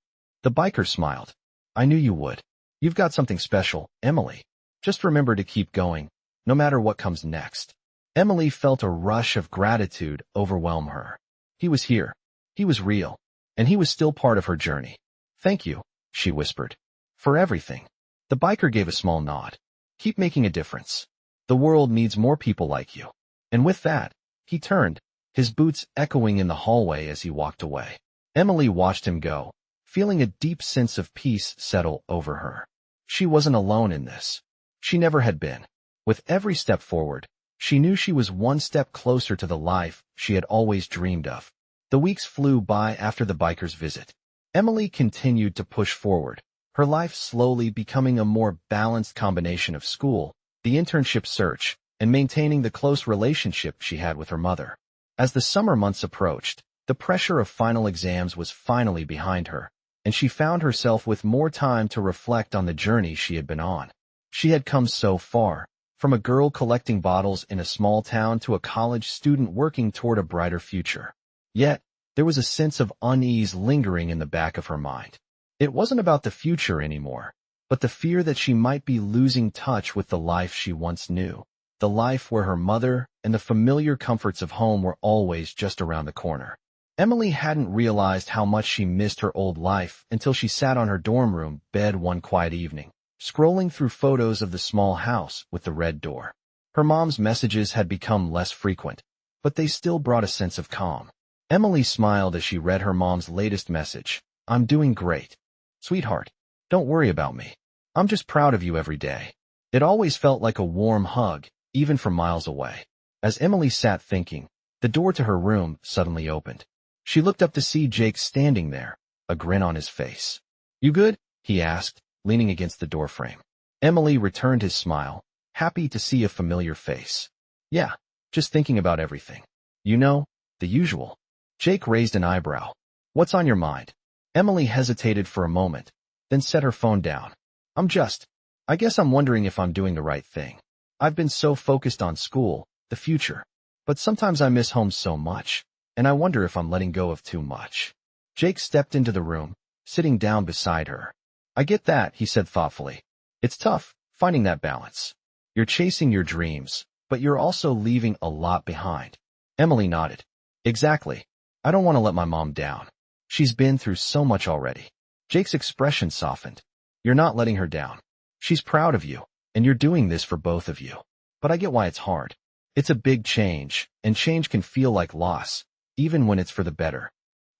The biker smiled. "I knew you would. You've got something special, Emily. Just remember to keep going, no matter what comes next." Emily felt a rush of gratitude overwhelm her. He was here. He was real. And he was still part of her journey. "Thank you," she whispered. "For everything." The biker gave a small nod. "Keep making a difference. The world needs more people like you." And with that, he turned, his boots echoing in the hallway as he walked away. Emily watched him go, feeling a deep sense of peace settle over her. She wasn't alone in this. She never had been. With every step forward, she knew she was one step closer to the life she had always dreamed of. The weeks flew by after the biker's visit. Emily continued to push forward, her life slowly becoming a more balanced combination of school, the internship search, and maintaining the close relationship she had with her mother. As the summer months approached, the pressure of final exams was finally behind her, and she found herself with more time to reflect on the journey she had been on. She had come so far, from a girl collecting bottles in a small town to a college student working toward a brighter future. Yet, there was a sense of unease lingering in the back of her mind. It wasn't about the future anymore, but the fear that she might be losing touch with the life she once knew, the life where her mother and the familiar comforts of home were always just around the corner. Emily hadn't realized how much she missed her old life until she sat on her dorm room bed one quiet evening, scrolling through photos of the small house with the red door. Her mom's messages had become less frequent, but they still brought a sense of calm. Emily smiled as she read her mom's latest message. I'm doing great. Sweetheart, don't worry about me. I'm just proud of you every day. It always felt like a warm hug, even from miles away. As Emily sat thinking, the door to her room suddenly opened. She looked up to see Jake standing there, a grin on his face. You good? He asked, leaning against the doorframe. Emily returned his smile, happy to see a familiar face. Yeah, just thinking about everything. You know, the usual. Jake raised an eyebrow. What's on your mind? Emily hesitated for a moment, then set her phone down. I guess I'm wondering if I'm doing the right thing. I've been so focused on school, the future. But sometimes I miss home so much, and I wonder if I'm letting go of too much. Jake stepped into the room, sitting down beside her. I get that, he said thoughtfully. It's tough, finding that balance. You're chasing your dreams, but you're also leaving a lot behind. Emily nodded. Exactly. I don't want to let my mom down. She's been through so much already. Jake's expression softened. You're not letting her down. She's proud of you, and you're doing this for both of you. But I get why it's hard. It's a big change, and change can feel like loss, even when it's for the better.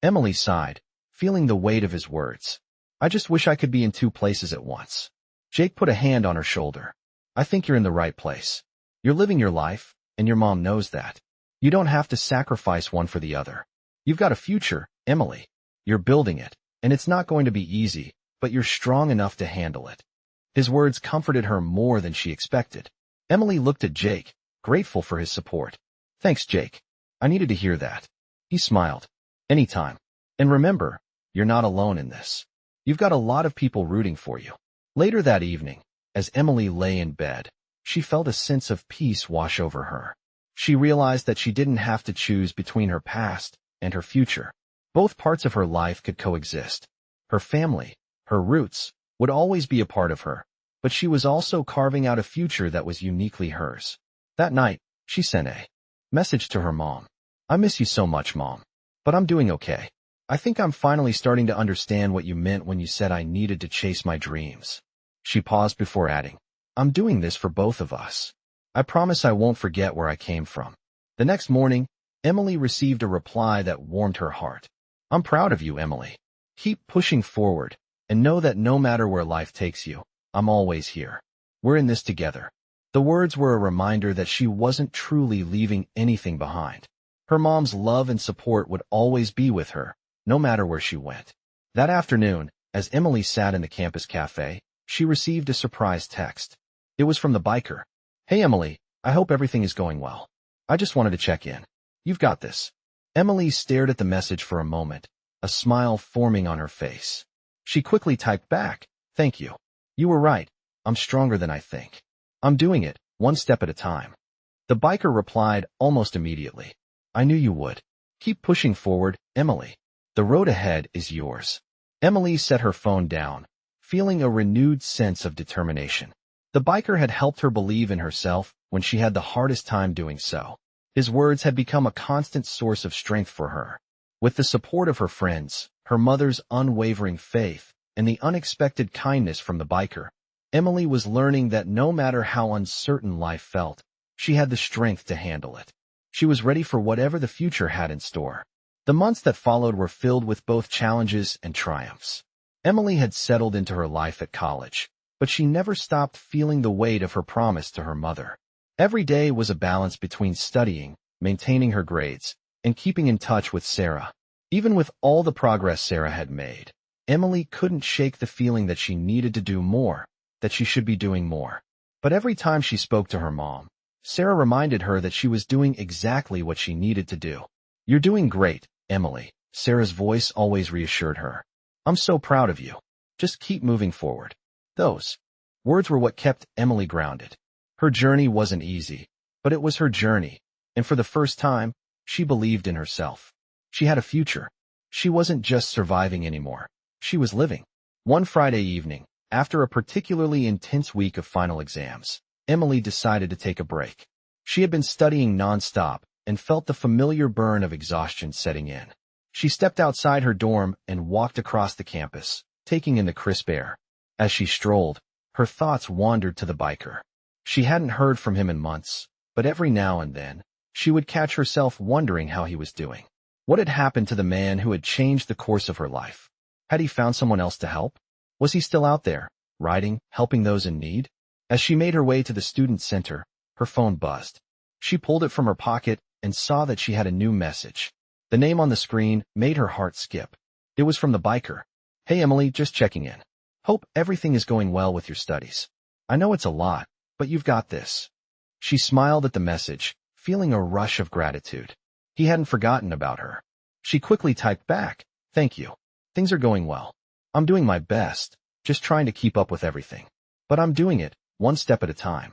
Emily sighed, feeling the weight of his words. I just wish I could be in two places at once. Jake put a hand on her shoulder. I think you're in the right place. You're living your life, and your mom knows that. You don't have to sacrifice one for the other. You've got a future, Emily. You're building it, and it's not going to be easy, but you're strong enough to handle it. His words comforted her more than she expected. Emily looked at Jake, grateful for his support. Thanks, Jake. I needed to hear that. He smiled. Anytime. And remember, you're not alone in this. You've got a lot of people rooting for you. Later that evening, as Emily lay in bed, she felt a sense of peace wash over her. She realized that she didn't have to choose between her past and her future. Both parts of her life could coexist. Her family, her roots, would always be a part of her, but she was also carving out a future that was uniquely hers. That night, she sent a message to her mom. I miss you so much, Mom. But I'm doing okay. I think I'm finally starting to understand what you meant when you said I needed to chase my dreams. She paused before adding, I'm doing this for both of us. I promise I won't forget where I came from. The next morning, Emily received a reply that warmed her heart. I'm proud of you, Emily. Keep pushing forward, and know that no matter where life takes you, I'm always here. We're in this together. The words were a reminder that she wasn't truly leaving anything behind. Her mom's love and support would always be with her, no matter where she went. That afternoon, as Emily sat in the campus cafe, she received a surprise text. It was from the biker. Hey Emily, I hope everything is going well. I just wanted to check in. You've got this. Emily stared at the message for a moment, a smile forming on her face. She quickly typed back, thank you. You were right. I'm stronger than I think. I'm doing it, one step at a time. The biker replied almost immediately. I knew you would. Keep pushing forward, Emily. The road ahead is yours. Emily set her phone down, feeling a renewed sense of determination. The biker had helped her believe in herself when she had the hardest time doing so. His words had become a constant source of strength for her. With the support of her friends, her mother's unwavering faith, and the unexpected kindness from the biker, Emily was learning that no matter how uncertain life felt, she had the strength to handle it. She was ready for whatever the future had in store. The months that followed were filled with both challenges and triumphs. Emily had settled into her life at college, but she never stopped feeling the weight of her promise to her mother. Every day was a balance between studying, maintaining her grades, and keeping in touch with Sarah. Even with all the progress Sarah had made, Emily couldn't shake the feeling that she needed to do more, that she should be doing more. But every time she spoke to her mom, Sarah reminded her that she was doing exactly what she needed to do. You're doing great, Emily, Sarah's voice always reassured her. I'm so proud of you. Just keep moving forward. Those words were what kept Emily grounded. Her journey wasn't easy, but it was her journey, and for the first time, she believed in herself. She had a future. She wasn't just surviving anymore. She was living. One Friday evening, after a particularly intense week of final exams, Emily decided to take a break. She had been studying nonstop and felt the familiar burn of exhaustion setting in. She stepped outside her dorm and walked across the campus, taking in the crisp air. As she strolled, her thoughts wandered to the biker. She hadn't heard from him in months, but every now and then, she would catch herself wondering how he was doing. What had happened to the man who had changed the course of her life? Had he found someone else to help? Was he still out there, writing, helping those in need? As she made her way to the student center, her phone buzzed. She pulled it from her pocket and saw that she had a new message. The name on the screen made her heart skip. It was from the biker. "Hey Emily, just checking in. Hope everything is going well with your studies. I know it's a lot, but you've got this." She smiled at the message, feeling a rush of gratitude. He hadn't forgotten about her. She quickly typed back, "Thank you. Things are going well. I'm doing my best, just trying to keep up with everything. But I'm doing it, one step at a time."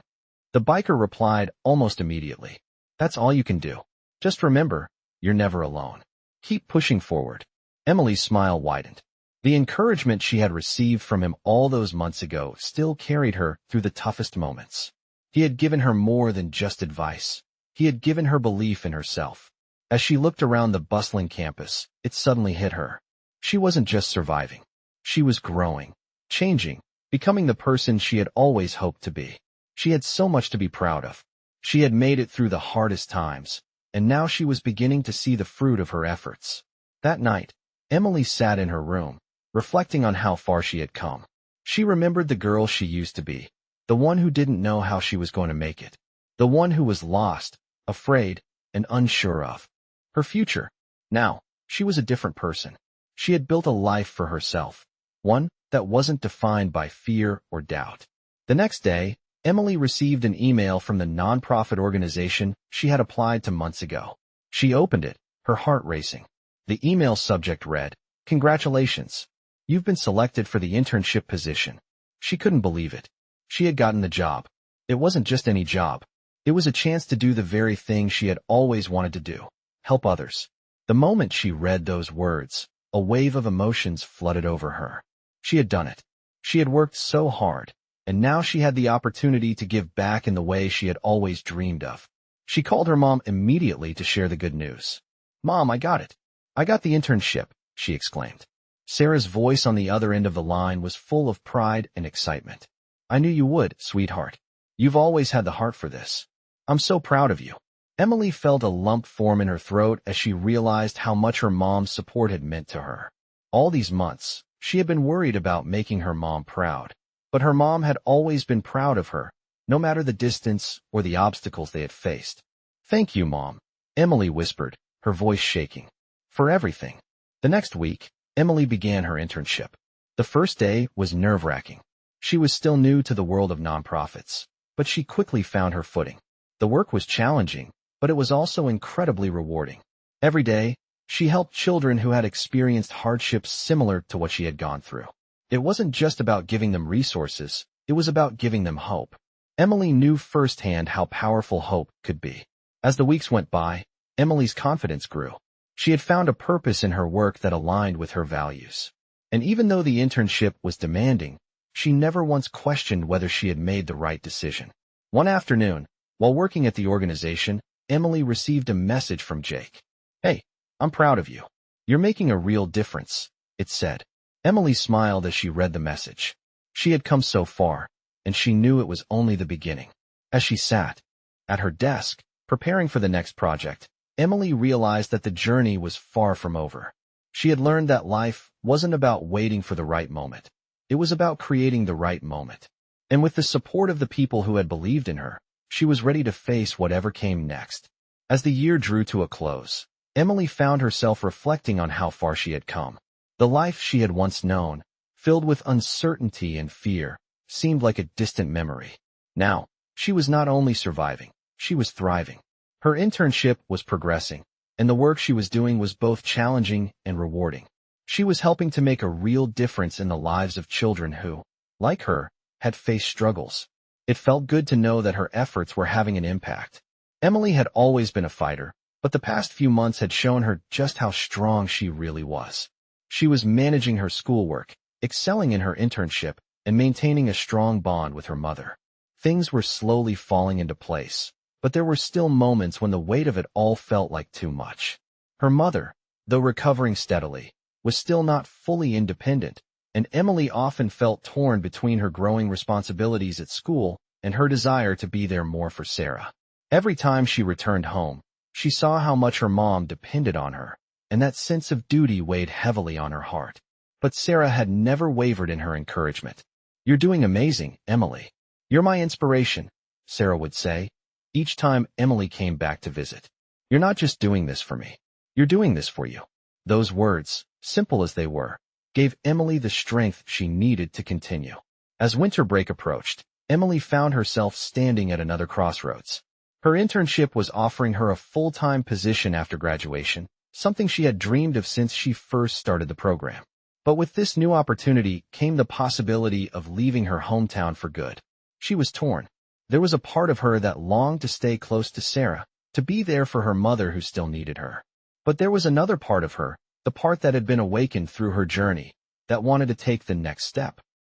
The biker replied almost immediately, "That's all you can do. Just remember, you're never alone. Keep pushing forward." Emily's smile widened. The encouragement she had received from him all those months ago still carried her through the toughest moments. He had given her more than just advice. He had given her belief in herself. As she looked around the bustling campus, it suddenly hit her. She wasn't just surviving. She was growing, changing, becoming the person she had always hoped to be. She had so much to be proud of. She had made it through the hardest times, and now she was beginning to see the fruit of her efforts. That night, Emily sat in her room, reflecting on how far she had come. She remembered the girl she used to be, the one who didn't know how she was going to make it, the one who was lost, afraid, and unsure of her future. Now, she was a different person. She had built a life for herself, one that wasn't defined by fear or doubt. The next day, Emily received an email from the nonprofit organization she had applied to months ago. She opened it, her heart racing. The email subject read, "Congratulations. You've been selected for the internship position." She couldn't believe it. She had gotten the job. It wasn't just any job. It was a chance to do the very thing she had always wanted to do, help others. The moment she read those words, a wave of emotions flooded over her. She had done it. She had worked so hard, and now she had the opportunity to give back in the way she had always dreamed of. She called her mom immediately to share the good news. "Mom, I got it. I got the internship," she exclaimed. Sarah's voice on the other end of the line was full of pride and excitement. "I knew you would, sweetheart. You've always had the heart for this. I'm so proud of you." Emily felt a lump form in her throat as she realized how much her mom's support had meant to her. All these months, she had been worried about making her mom proud, but her mom had always been proud of her, no matter the distance or the obstacles they had faced. "Thank you, Mom," Emily whispered, her voice shaking, "for everything." The next week, Emily began her internship. The first day was nerve-wracking. She was still new to the world of nonprofits, but she quickly found her footing. The work was challenging, but it was also incredibly rewarding. Every day, she helped children who had experienced hardships similar to what she had gone through. It wasn't just about giving them resources, it was about giving them hope. Emily knew firsthand how powerful hope could be. As the weeks went by, Emily's confidence grew. She had found a purpose in her work that aligned with her values. And even though the internship was demanding, she never once questioned whether she had made the right decision. One afternoon, while working at the organization, Emily received a message from Jake. "Hey, I'm proud of you. You're making a real difference," it said. Emily smiled as she read the message. She had come so far, and she knew it was only the beginning. As she sat at her desk, preparing for the next project, Emily realized that the journey was far from over. She had learned that life wasn't about waiting for the right moment. It was about creating the right moment. And with the support of the people who had believed in her, she was ready to face whatever came next. As the year drew to a close, Emily found herself reflecting on how far she had come. The life she had once known, filled with uncertainty and fear, seemed like a distant memory. Now, she was not only surviving, she was thriving. Her internship was progressing, and the work she was doing was both challenging and rewarding. She was helping to make a real difference in the lives of children who, like her, had faced struggles. It felt good to know that her efforts were having an impact. Emily had always been a fighter, but the past few months had shown her just how strong she really was. She was managing her schoolwork, excelling in her internship, and maintaining a strong bond with her mother. Things were slowly falling into place, but there were still moments when the weight of it all felt like too much. Her mother, though recovering steadily, was still not fully independent, and Emily often felt torn between her growing responsibilities at school and her desire to be there more for Sarah. Every time she returned home, she saw how much her mom depended on her. and that sense of duty weighed heavily on her heart. But Sarah had never wavered in her encouragement. "You're doing amazing, Emily. You're my inspiration," Sarah would say, each time Emily came back to visit. "You're not just doing this for me. You're doing this for you." Those words, simple as they were, gave Emily the strength she needed to continue. As winter break approached, Emily found herself standing at another crossroads. Her internship was offering her a full-time position after graduation, something she had dreamed of since she first started the program. But with this new opportunity came the possibility of leaving her hometown for good. She was torn. There was a part of her that longed to stay close to Sarah, to be there for her mother who still needed her. But there was another part of her, the part that had been awakened through her journey, that wanted to take the next step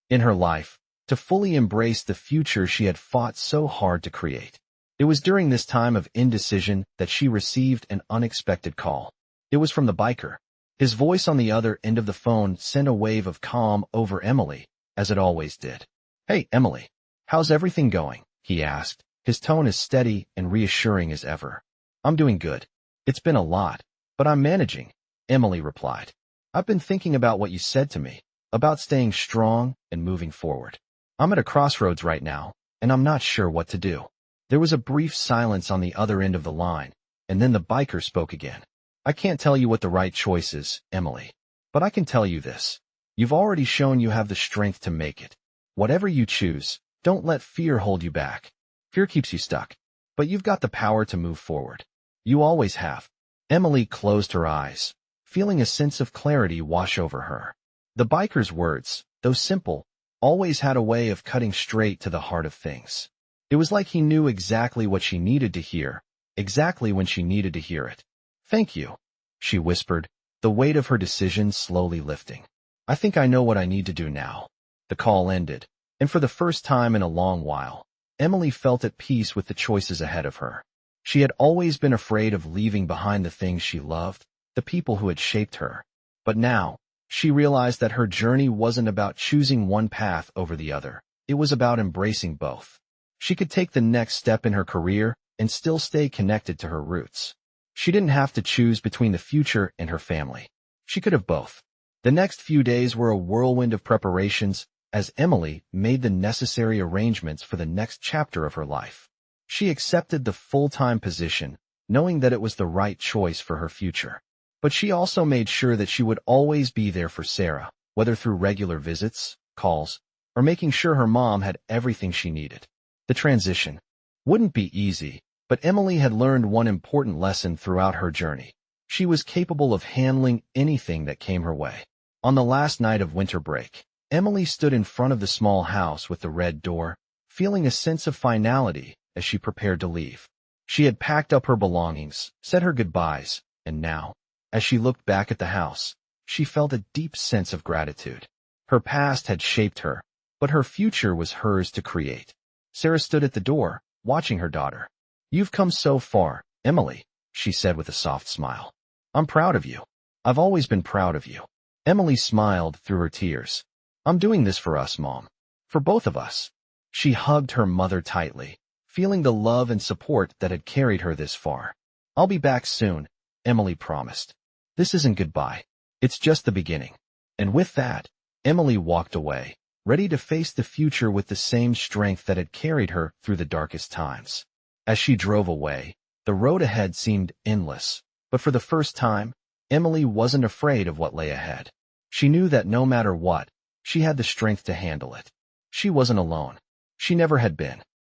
in her life, to fully embrace the future she had fought so hard to create. It was during this time of indecision that she received an unexpected call. It was from the biker. His voice on the other end of the phone sent a wave of calm over Emily, as it always did. "Hey, Emily. How's everything going?" he asked, his tone as steady and reassuring as ever. "I'm doing good. It's been a lot, but I'm managing," Emily replied. "I've been thinking about what you said to me, about staying strong and moving forward. I'm at a crossroads right now, and I'm not sure what to do." There was a brief silence on the other end of the line, and then the biker spoke again. "I can't tell you what the right choice is, Emily, but I can tell you this. You've already shown you have the strength to make it. Whatever you choose, don't let fear hold you back. Fear keeps you stuck, but you've got the power to move forward. You always have." Emily closed her eyes, feeling a sense of clarity wash over her. The biker's words, though simple, always had a way of cutting straight to the heart of things. It was like he knew exactly what she needed to hear, exactly when she needed to hear it. "Thank you," she whispered, the weight of her decision slowly lifting. "I think I know what I need to do now." The call ended, and for the first time in a long while, Emily felt at peace with the choices ahead of her. She had always been afraid of leaving behind the things she loved, the people who had shaped her. But now, she realized that her journey wasn't about choosing one path over the other. It was about embracing both. She could take the next step in her career and still stay connected to her roots. She didn't have to choose between the future and her family. She could have both. The next few days were a whirlwind of preparations as Emily made the necessary arrangements for the next chapter of her life. She accepted the full-time position, knowing that it was the right choice for her future. But she also made sure that she would always be there for Sarah, whether through regular visits, calls, or making sure her mom had everything she needed. The transition wouldn't be easy, but Emily had learned one important lesson throughout her journey. She was capable of handling anything that came her way. On the last night of winter break, Emily stood in front of the small house with the red door, feeling a sense of finality as she prepared to leave. She had packed up her belongings, said her goodbyes, and now, as she looked back at the house, she felt a deep sense of gratitude. Her past had shaped her, but her future was hers to create. Sarah stood at the door, watching her daughter. "You've come so far, Emily," she said with a soft smile. "I'm proud of you. I've always been proud of you." Emily smiled through her tears. "I'm doing this for us, Mom. For both of us." She hugged her mother tightly, feeling the love and support that had carried her this far. "I'll be back soon," Emily promised. "This isn't goodbye. It's just the beginning." And with that, Emily walked away, ready to face the future with the same strength that had carried her through the darkest times. As she drove away, the road ahead seemed endless, but for the first time, Emily wasn't afraid of what lay ahead. She knew that no matter what, she had the strength to handle it. She wasn't alone. She never had been.